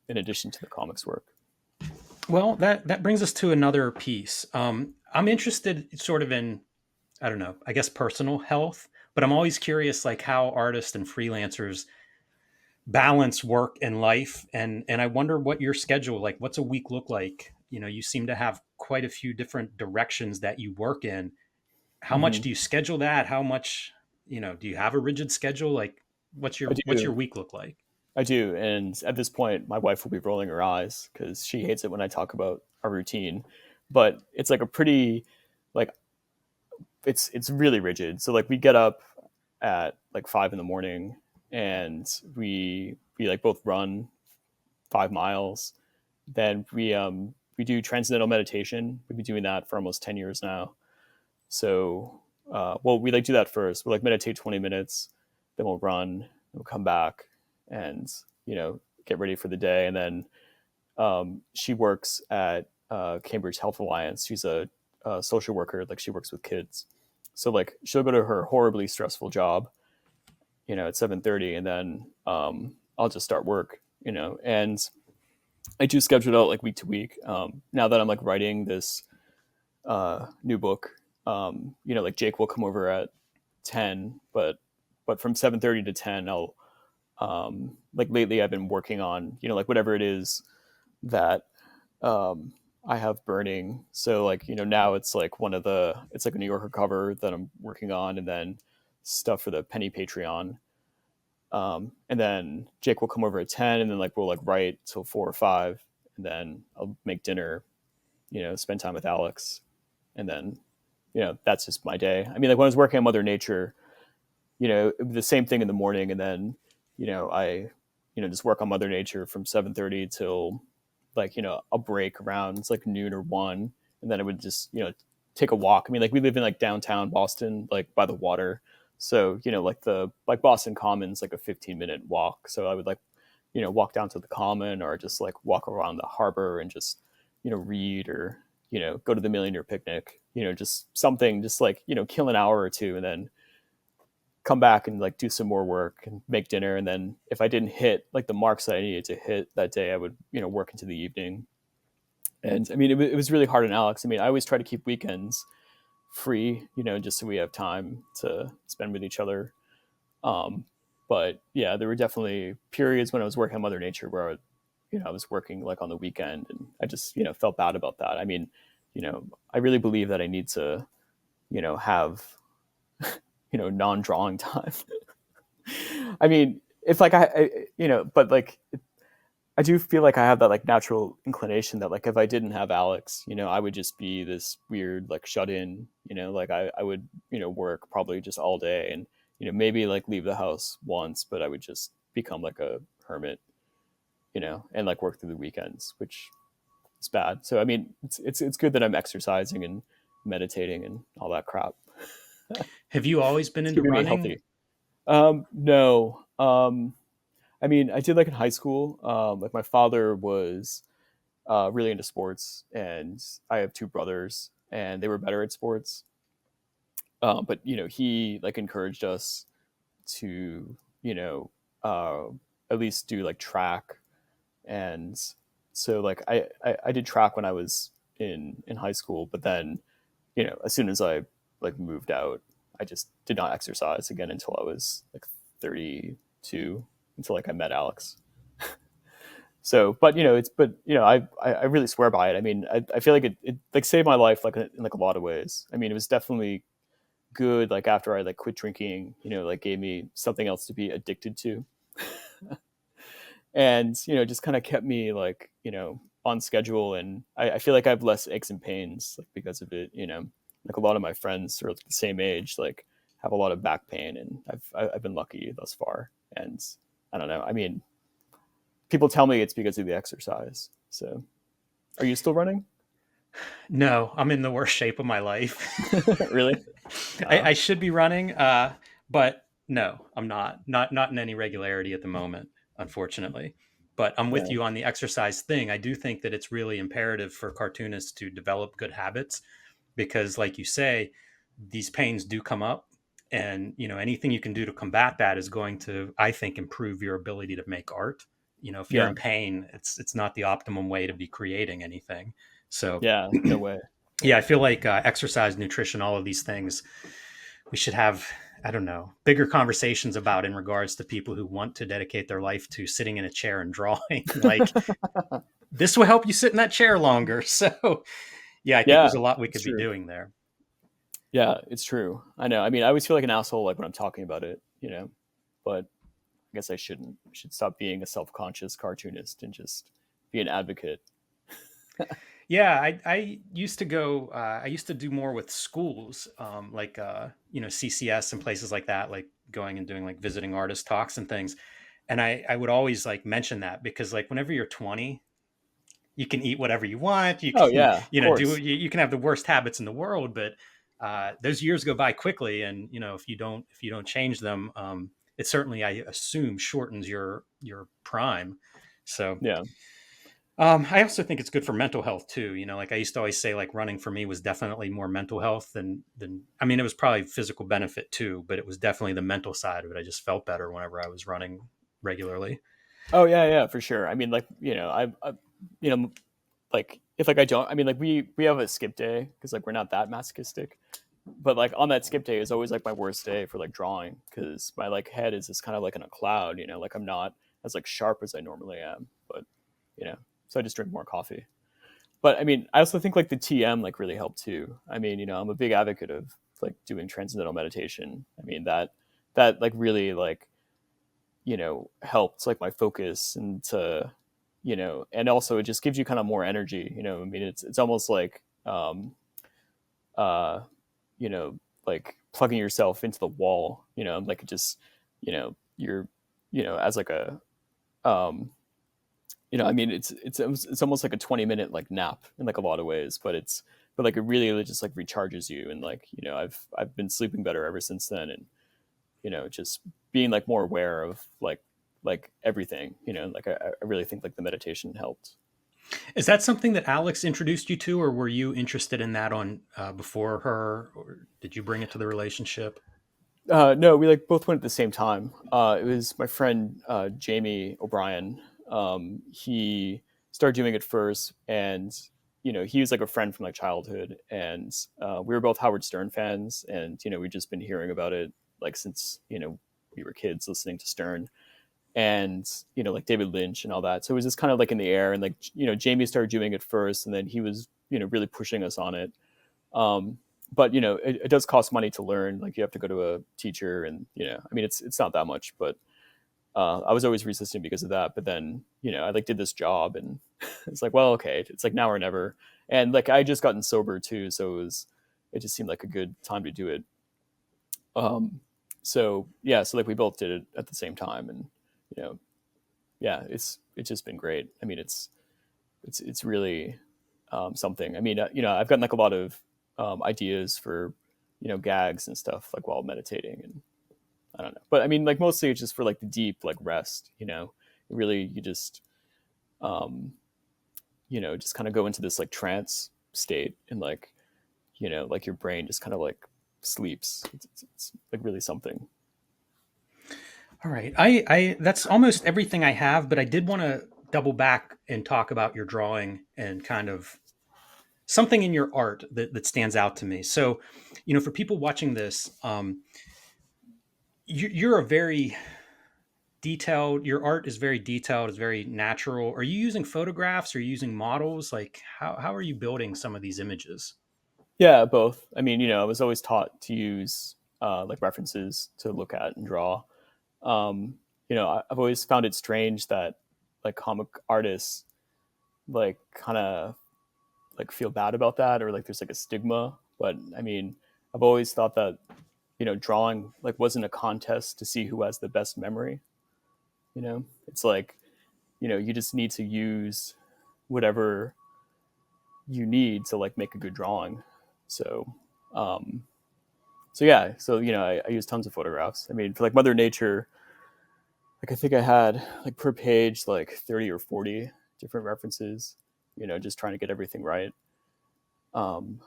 in addition to the comics work? Well, that brings us to another piece. I'm interested sort of in, I don't know, I guess personal health, but I'm always curious like how artists and freelancers balance work and life, and I wonder what your schedule, like what's a week look like? You seem to have quite a few different directions that you work in. How much Hmm. do you schedule that? How much, do you have a rigid schedule? Like I what's your do. week look like? I do. And at this point, my wife will be rolling her eyes because she hates it when I talk about our routine. But it's like a pretty, like, it's really rigid. So like we get up at like 5 in the morning, and we like both run 5 miles. Then we do transcendental meditation. We've been doing that for almost 10 years now. So well, we like do that first. We'll like meditate 20 minutes, then we'll run, we'll come back, and get ready for the day. And then she works at Cambridge Health Alliance. She's a social worker. Like she works with kids. So like she'll go to her horribly stressful job, at 7:30, and then I'll just start work. And I do schedule it out like week to week. Now that I'm like writing this new book, like Jake will come over at 10, but from 7:30 to 10, I'll like lately I've been working on like whatever it is that I have burning. So like now it's like a New Yorker cover that I'm working on, and then stuff for the Penny Patreon. And then Jake will come over at 10, and then like we'll like write till 4 or 5, and then I'll make dinner, spend time with Alex, and then that's just my day. I mean, like when I was working on Mother Nature, the same thing in the morning, and then I just work on Mother Nature from 7:30 till like, a break around it's like noon or 1, and then I would just, take a walk. I mean, like we live in like downtown Boston, like by the water. So, like the like Boston Common's like a 15-minute walk. So I would like, walk down to the common or just like walk around the harbor and just, read or, go to the Millionaire Picnic, just something just like, kill an hour or two and then come back and like do some more work and make dinner. And then if I didn't hit like the marks that I needed to hit that day, I would, work into the evening. And I mean, it was really hard on Alex. I mean, I always try to keep weekends free, just so we have time to spend with each other. Um, but yeah, there were definitely periods when I was working on Mother Nature where I was working like on the weekend, and I just, felt bad about that. I mean, I really believe that I need to, have, non-drawing time. I mean, if like but like I do feel like I have that like natural inclination that like if I didn't have Alex, I would just be this weird like shut in, like I would, work probably just all day and, maybe like leave the house once, but I would just become like a hermit, and like work through the weekends, which is bad. So I mean, it's good that I'm exercising and meditating and all that crap. Have you always been It's into keeping me running? healthy. No. I mean, I did like in high school. Like my father was really into sports, and I have two brothers, and they were better at sports. But he like encouraged us to uh, at least do like track, and so like I did track when I was in high school, but then as soon as I like moved out, I just did not exercise again until I was like 32, until like I met Alex. So, but I really swear by it. I mean, I feel like it like saved my life like in like a lot of ways. I mean, it was definitely good. Like after I like quit drinking, like gave me something else to be addicted to, and just kind of kept me like on schedule. And I feel like I have less aches and pains like because of it. Like a lot of my friends are like the same age, like have a lot of back pain, and I've been lucky thus far. And I don't know. I mean, people tell me it's because of the exercise. So, are you still running? No, I'm in the worst shape of my life. Really? I should be running, but no, I'm not. Not in any regularity at the moment, unfortunately. But I'm with Yeah. you on the exercise thing. I do think that it's really imperative for cartoonists to develop good habits because, like you say, these pains do come up, and anything you can do to combat that is going to, I think, improve your ability to make art. If you're Yeah. in pain, it's not the optimum way to be creating anything. So Yeah. No way. yeah, Yeah. I feel like exercise, nutrition, all of these things we should have, I don't know, bigger conversations about in regards to people who want to dedicate their life to sitting in a chair and drawing. Like this will help you sit in that chair longer. So yeah, I think Yeah. there's a lot we It's could be true. doing there. Yeah, it's true. I know. I mean, I always feel like an asshole like when I'm talking about it, but I guess I shouldn't. I should stop being a self-conscious cartoonist and just be an advocate. Yeah, I used to go. I used to do more with schools, like CCS and places like that, like going and doing like visiting artist talks and things. And I would always like mention that because like whenever you're 20, you can eat whatever you want. You Oh can, yeah, of course. you can have the worst habits in the world, but those years go by quickly. And, if you don't change them, it certainly, I assume, shortens your prime. So, Yeah. I also think it's good for mental health too. Like I used to always say, like running for me was definitely more mental health than, I mean, it was probably physical benefit too, but it was definitely the mental side of it. I just felt better whenever I was running regularly. Oh yeah, yeah, for sure. I mean, like you know, like if like I don't, I mean, like we have a skip day because like we're not that masochistic, but like on that skip day is always like my worst day for like drawing because my like head is just kind of like in a cloud, like I'm not as like sharp as I normally am, but you know, so I just drink more coffee. But I mean, I also think like the TM like really helped too. I mean, I'm a big advocate of like doing transcendental meditation. I mean that like really like helped like my focus and to and also it just gives you kind of more energy. I mean, it's almost like uh you know like plugging yourself into the wall. Like it just you're as like um, I mean, it's almost like a 20-minute like nap in like a lot of ways, but like it really just like recharges you, and like I've been sleeping better ever since then, and just being like more aware of like everything, like I really think like the meditation helped. Is that something that Alex introduced you to, or were you interested in that on before her, or did you bring it to the relationship? No, we like both went at the same time. It was my friend Jamie O'Brien. He started doing it first, and he was like a friend from like childhood, and we were both Howard Stern fans, and we'd just been hearing about it like since we were kids listening to Stern, and like David Lynch and all that. So it was just kind of like in the air, and like Jamie started doing it first, and then he was really pushing us on it. Um, but it does cost money to learn. Like you have to go to a teacher, and I mean, it's not that much, but I was always resistant because of that. But then I like did this job, and it's like, well, okay, it's like now or never. And like I just gotten sober too, so it just seemed like a good time to do it. Um, so yeah, so like we both did it at the same time, and you know, yeah, it's just been great. I mean, it's really something. I mean, I've gotten like a lot of ideas for gags and stuff like while meditating, and I don't know, but I mean, like mostly it's just for like the deep like rest. Really you just um, just kind of go into this like trance state, and like your brain just kind of like sleeps. It's like really something. All right. I that's almost everything I have, but I did want to double back and talk about your drawing and kind of something in your art that stands out to me. So, for people watching this, you're a very detailed, your art is very detailed, it's very natural. Are you using photographs? Are you using models? Like how are you building some of these images? Yeah, both. I mean, I was always taught to use like references to look at and draw. I've always found it strange that like comic artists like kind of like feel bad about that, or like there's like a stigma. But I mean, I've always thought that drawing like wasn't a contest to see who has the best memory. It's like you just need to use whatever you need to like make a good drawing. So um, so yeah, so I use tons of photographs. I mean, for like Mother Nature, like I think I had like per page like 30 or 40 different references. Just trying to get everything right. Um,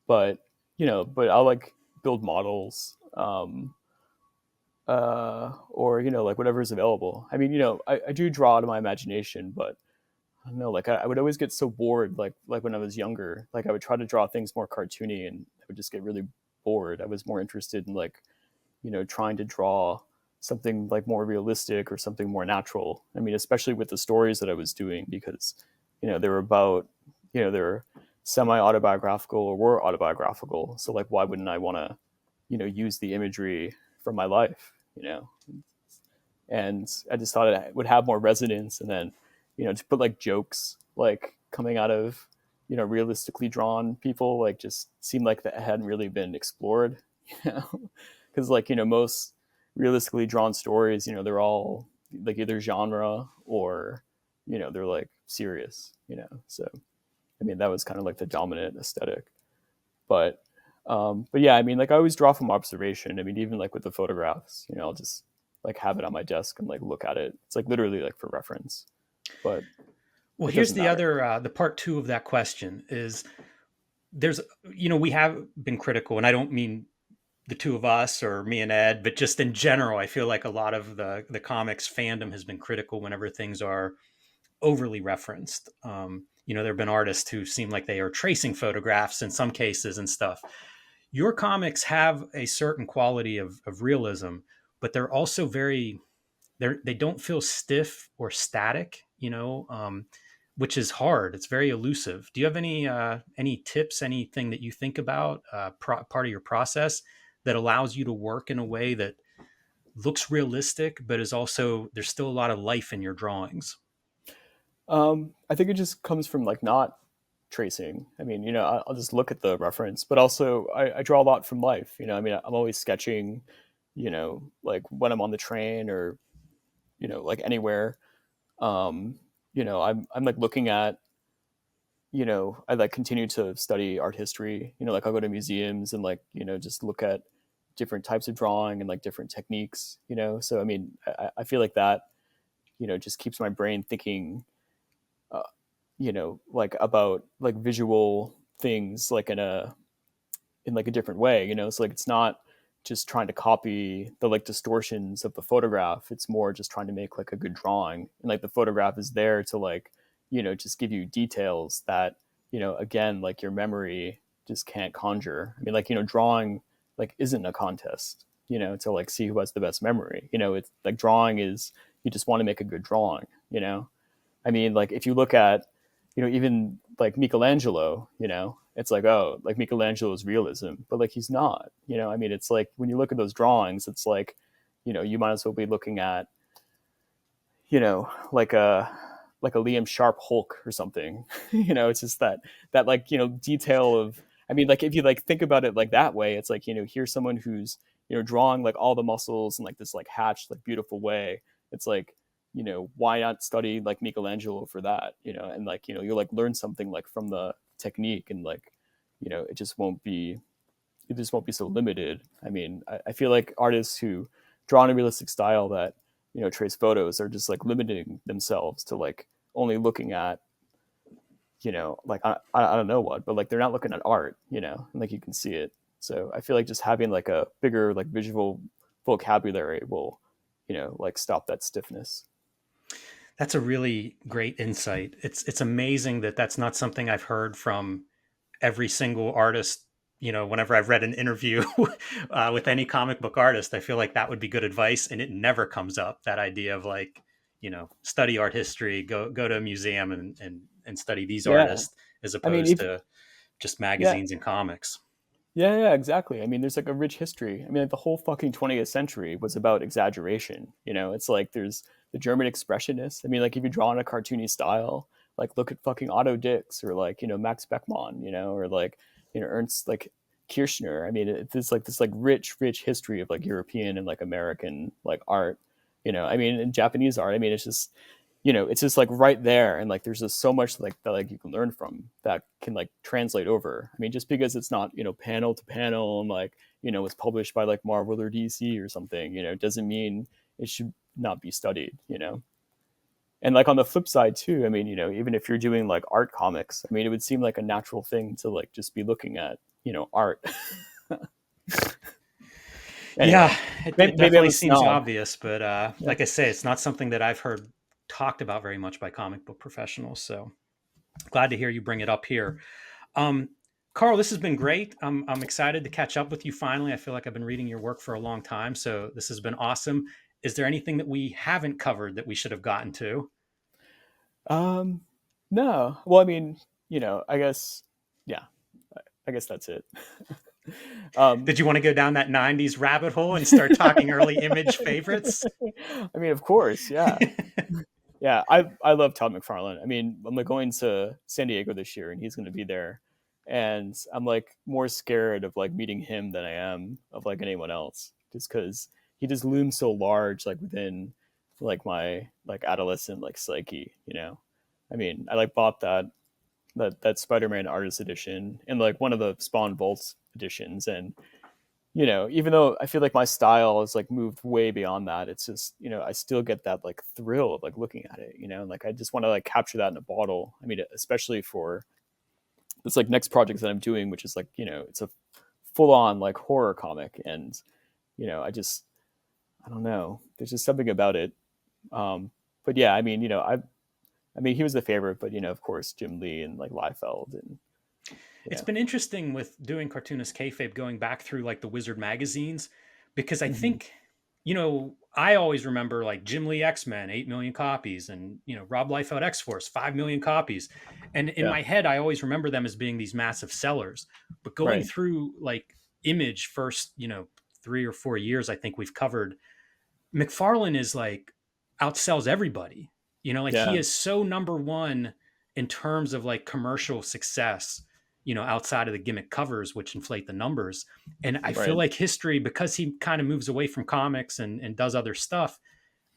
but but I'll like build models, or like whatever's available. I mean, I do draw out of my imagination, but I don't know. Like I would always get so bored. Like when I was younger, like I would try to draw things more cartoony, and I would just get really bored. I was more interested in like trying to draw something like more realistic or something more natural. I mean, especially with the stories that I was doing, because they were about they're semi autobiographical or were autobiographical. So like, why wouldn't I want to use the imagery from my life? And I just thought it would have more resonance, and then to put like jokes like coming out of realistically drawn people like just seemed like that hadn't really been explored. you know because like most realistically drawn stories, they're all like either genre or they're like serious. So I mean that was kind of like the dominant aesthetic. But yeah, I mean, like I always draw from observation. I mean, even like with the photographs, I'll just like have it on my desk and like look at it. It's like literally like for reference, but Well, it here's doesn't the matter. other the part two of that question is there's we have been critical, and I don't mean the two of us or me and Ed, but just in general, I feel like a lot of the comics fandom has been critical whenever things are overly referenced. There have been artists who seem like they are tracing photographs in some cases and stuff. Your comics have a certain quality of realism, but they're also they don't feel stiff or static, which is hard. It's very elusive. Do you have any tips, anything that you think about part of your process that allows you to work in a way that looks realistic, but is also there's still a lot of life in your drawings? I think it just comes from like not tracing. I mean, I'll just look at the reference, but also I draw a lot from life. I mean, I'm always sketching, like when I'm on the train or like anywhere. Um, I'm like looking at, I like continue to study art history. Like I'll go to museums and like, just look at different types of drawing and like different techniques. So I mean, I feel like that, just keeps my brain thinking, uh, like about like visual things like in like a different way. So like it's not just trying to copy the like distortions of the photograph. It's more just trying to make like a good drawing, and like the photograph is there to like, just give you details that, again, like your memory just can't conjure. I mean, like, drawing like isn't a contest, to like see who has the best memory. It's like drawing is, you just want to make a good drawing. I mean, like if you look at, even like Michelangelo, it's like, oh, like Michelangelo's realism, but like he's not. I mean, it's like when you look at those drawings, it's like, you might as well be looking at, like a Liam Sharp Hulk or something. It's just that like, detail of. I mean, like if you like think about it like that way, it's like, here's someone who's, drawing like all the muscles in like this like hatched like beautiful way. It's like, why not study like Michelangelo for that, and like, you'll like learn something like from the technique, and like, it just won't be, so limited. I mean, I feel like artists who draw in a realistic style that, trace photos are just like limiting themselves to like only looking at, like I don't know what, but like they're not looking at art, and like you can see it. So I feel like just having like a bigger like visual vocabulary will, like stop that stiffness. That's a really great insight. It's amazing that that's not something I've heard from every single artist. Whenever I've read an interview with any comic book artist, I feel like that would be good advice, and it never comes up. That idea of like, study art history, go to a museum and study these Yeah. artists as I mean, opposed to just yeah, magazines and comics. yeah, exactly. I mean, there's like a rich history. I mean, like the whole fucking 20th century was about exaggeration. It's like there's the German expressionists. I mean, like if you draw in a cartoony style, like look at fucking Otto Dix or like, Max Beckmann, or like, Ernst like Kirchner. I mean, it's like this like rich history of like European and like American like art. I mean, in Japanese art, I mean, it's just like right there, and like there's just so much like that like you can learn from that can like translate over. I mean, just because it's not, panel to panel and like, it's published by like Marvel or DC or something, doesn't mean it should not be studied. And like on the flip side too, I mean, even if you're doing like art comics, I mean, it would seem like a natural thing to like just be looking at, art. Yeah, Anyway, it maybe I'm definitely a seems snob. obvious, but Yeah. like I say, it's not something that I've heard talked about very much by comic book professionals. So glad to hear you bring it up here. Um, Karl, this has been great. I'm excited to catch up with you finally. I feel like I've been reading your work for a long time, so this has been awesome. Is there anything that we haven't covered that we should have gotten to? Um, no. Well, I mean, I guess, yeah, I guess that's it. um, Did you want to go down that 90s rabbit hole and start talking early image favorites? I mean, of course, yeah, yeah. I love Todd McFarlane. I mean, I'm like going to San Diego this year, and he's going to be there, and I'm like more scared of like meeting him than I am of like anyone else, just because he just looms so large, like within like my like adolescent like psyche. I mean, I like bought that Spider-Man artist edition and like one of the Spawn Vaults editions, and even though I feel like my style has like moved way beyond that, it's just, I still get that like thrill of like looking at it, and like I just want to like capture that in a bottle. I mean, especially for this like next project that I'm doing, which is like, it's a full on like horror comic, and I don't know, there's just something about it. But yeah, I mean, I mean, he was the favorite, but of course, Jim Lee and like Liefeld and It's yeah. been interesting with doing Cartoonist Kayfabe going back through like the Wizard magazines because I Hmm. think, I always remember like Jim Lee X Men, 8 million copies, and, Rob Liefeld X Force, 5 million copies. And in Yeah. my head, I always remember them as being these massive sellers. But going Right. through like Image first, 3 or 4 years, I think we've covered, McFarlane is like outsells everybody. Like he Yeah. is so number one in terms of like commercial success, outside of the gimmick covers, which inflate the numbers. And I feel Right. like history, because he kind of moves away from comics and does other stuff,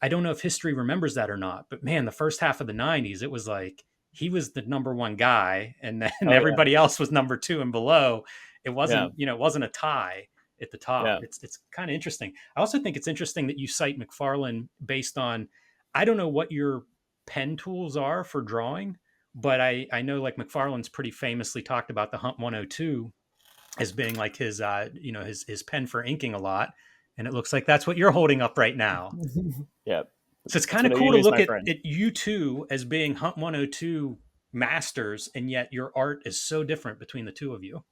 I don't know if history remembers that or not, but man, the first half of the 90s, it was like he was the number one guy and then Oh yeah, everybody else was number two and below. It yeah, wasn't, it wasn't a tie at the top. yeah. It's kind of interesting. I also think it's interesting that you cite McFarlane based on, I don't know what your pen tools are for drawing, but I know like McFarlane's pretty famously talked about the Hunt 102 as being like his his pen for inking a lot, and it looks like that's what you're holding up right now. Yeah, So it's that's kind of what I cool to use, look my at friend. you two as being Hunt 102 masters, and yet your art is so different between the two of you.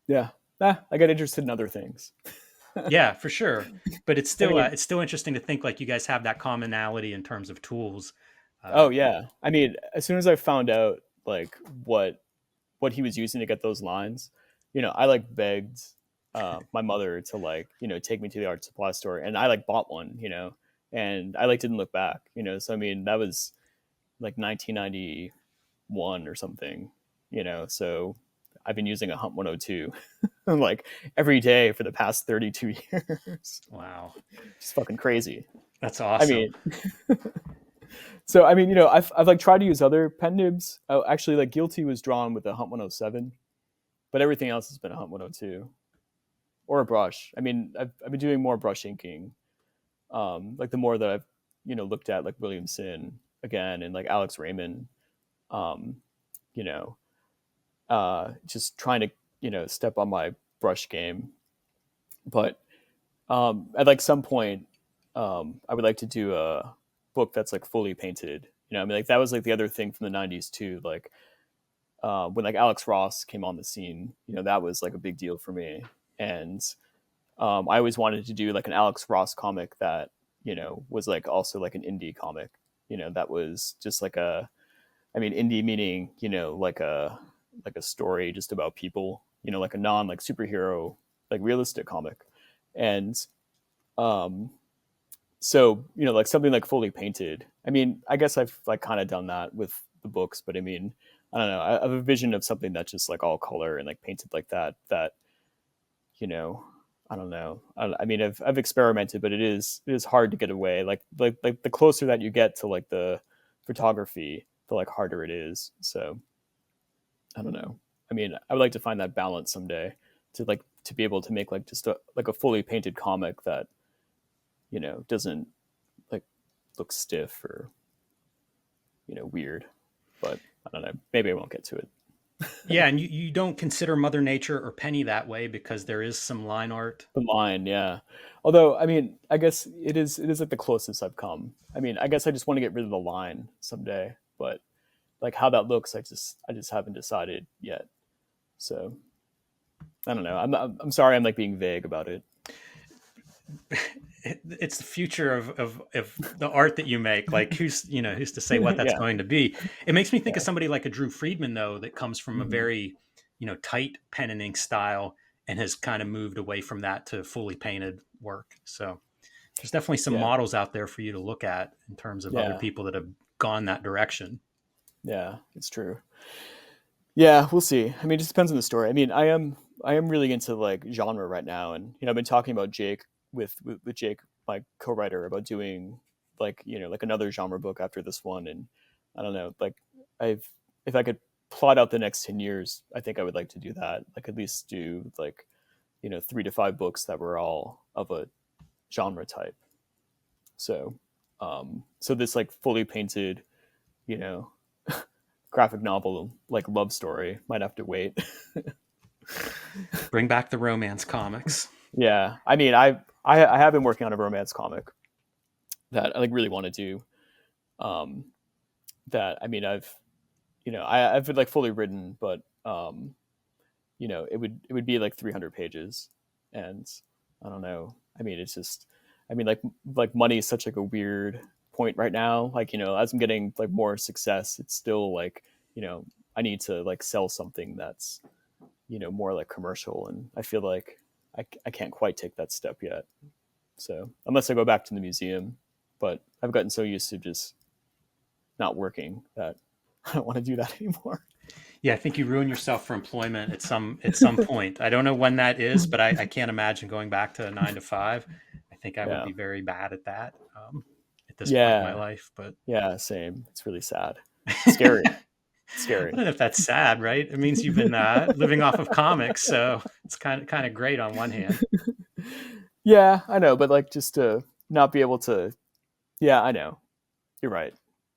Yeah, I got interested in other things. Yeah, for sure. But I mean, it's still interesting to think like you guys have that commonality in terms of tools. oh Uh, yeah, I mean, as soon as I found out like what he was using to get those lines, I like begged my mother to like take me to the art supply store, and I like bought one, and I like didn't look back, So I mean, that was like 1991 or something, So I've been using a Hunt 102 like every day for the past 32 years. wow, Just fucking crazy. that's I awesome. mean, so I mean, I've like tried to use other pen nibs. Oh, actually, like Guilty was drawn with a Hunt 107, but everything else has been a Hunt 102 or a brush. I mean, I've been doing more brush inking. Like the more that I've looked at like Williamson again and like Alex Raymond, um, you know, just trying to step on my brush game. But at like some point, I would like to do a book that's like fully painted. I mean, like that was like the other thing from the '90s too. Like when like Alex Ross came on the scene, that was like a big deal for me. And I always wanted to do like an Alex Ross comic that was like also like an indie comic. That was just like I mean, indie meaning like a story just about people. Like a non like superhero like realistic comic. And um, so like something like fully painted. I mean, I guess I've like kind of done that with the books, but I mean, I don't know. I have a vision of something that's just like all color and like painted like that. That you know, I don't know. I mean, I've experimented, but it is hard to get away. Like the closer that you get to like the photography, the like harder it is. So I don't know. I mean, I would like to find that balance someday to be able to make like just a fully painted comic that doesn't like look stiff or weird. But I don't know. Maybe I won't get to it. Yeah, and you don't consider Mother Nature or Penny that way because there is some line art. The line, yeah. Although, I mean, I guess it is like the closest I've come. I mean, I guess I just want to get rid of the line someday, but like how that looks, I just haven't decided yet. So I don't know. I'm sorry. I'm like being vague about it. It's the future of the art that you make. Like who's to say what that's Yeah, going to be? It makes me think of yeah, somebody like a Drew Friedman though, that comes from a hmm very tight pen and ink style and has kind of moved away from that to fully painted work. So there's definitely some yeah, models out there for you to look at in terms of other yeah, people that have gone that direction. yeah. It's true. Yeah, we'll see. I mean, it just depends on the story. I mean, I am really into like genre right now, and I've been talking about Jake with Jake, my co-writer, about doing like like another genre book after this one, and I don't know, like I've if I could plot out the next 10 years, I think I would like to do that. Like at least do like 3 to 5 books that were all of a genre type. So, so this like fully painted, you know, graphic novel like love story might have to wait. Bring back the romance comics. Yeah, I mean, I have been working on a romance comic that I like really want to do. Um, that I mean, I've been like fully written, but it would be like 300 pages, and I don't know. I mean, it's just, I mean, like money is such like a weird point right now. Like as I'm getting like more success, it's still like I need to like sell something that's more like commercial, and I feel like I can't quite take that step yet. So unless I go back to the museum, but I've gotten so used to just not working that I don't want to do that anymore. Yeah, I think you ruin yourself for employment at some point. I don't know when that is, but I can't imagine going back to a 9 to 5. I think I would Yeah, be very bad at that. this point in my Yeah, life. But yeah, same. It's really sad, scary, I scary. don't know if that's sad, right? It means you've been living off of comics, so it's kind of great on one hand. Yeah, I know, but like just to not be able to. Yeah, I know. You're right.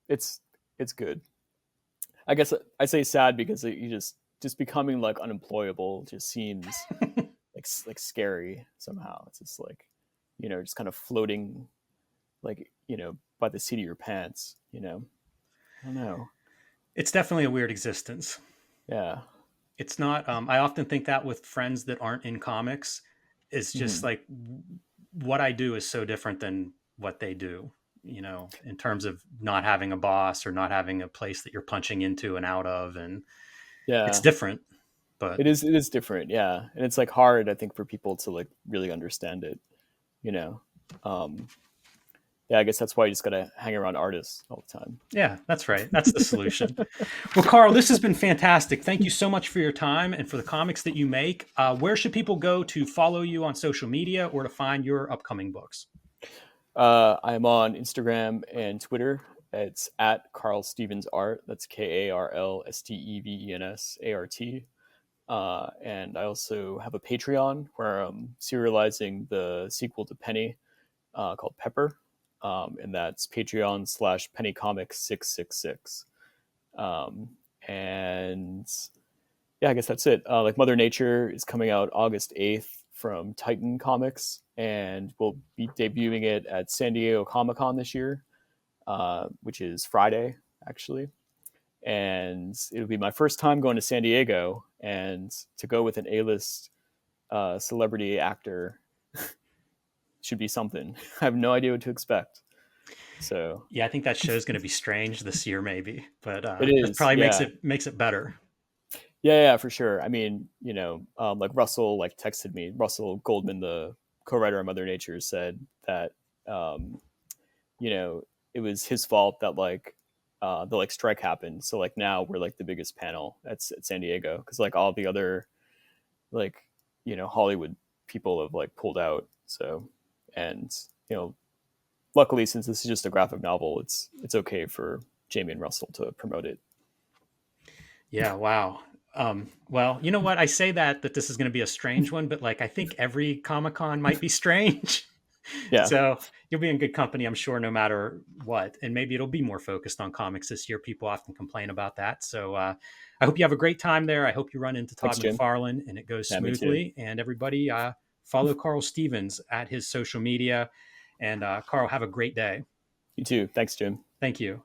It's it's good. I guess I say sad because you just becoming like unemployable just seems like scary somehow. It's just like, just kind of floating like, by the seat of your pants. I don't know. It's definitely a weird existence. Yeah. It's not. I often think that with friends that aren't in comics, is just Hmm. like what I do is so different than what they do. In terms of not having a boss or not having a place that you're punching into and out of, and it's Yeah. different. But It is different. Yeah. And it's like hard, I think, for people to like really understand it, you know. Um yeah, I guess that's why you just gotta hang around artists all the time. yeah, that's right. That's the solution. Well, Karl, this has been fantastic. Thank you so much for your time and for the comics that you make. Where should people go to follow you on social media or to find your upcoming books? I'm on Instagram and Twitter. It's at Carl Stevens Art. That's KarlStevensArt. And I also have a Patreon where I'm serializing the sequel to Penny, called Pepper. And that's Patreon/PennyComics666. Um, and yeah, I guess that's it. Like Mother Nature is coming out August 8th from Titan Comics, and we'll be debuting it at San Diego Comic Con this year, which is Friday, actually. And it'll be my first time going to San Diego, and to go with an A-list celebrity actor should be something. I have no idea what to expect. So Yeah, I think that show's going to be strange this year, maybe, but it that is, probably makes yeah. it better. Yeah, yeah, for sure. I mean, like Russell like texted me. Russell Goldman, the co-writer of Mother Nature, said that um, you know it was his fault that like the like strike happened. So like now we're like the biggest panel at San Diego because like all the other like Hollywood people have like pulled out. So and luckily since this is just a graphic novel, it's okay for Jamie and Russell to promote it. Yeah, wow. Well, you know what? I say that this is going to be a strange one, but like I think every Comic Con might be strange. Yeah, So you'll be in good company, I'm sure, no matter what. And maybe it'll be more focused on comics this year. People often complain about that. So I hope you have a great time there. I hope you run into Todd thanks, Jim. McFarlane and it goes Yeah, me too. smoothly. And everybody follow Karl Stevens at his social media. And Karl, have a great day. You too. Thanks, Jim. Thank you.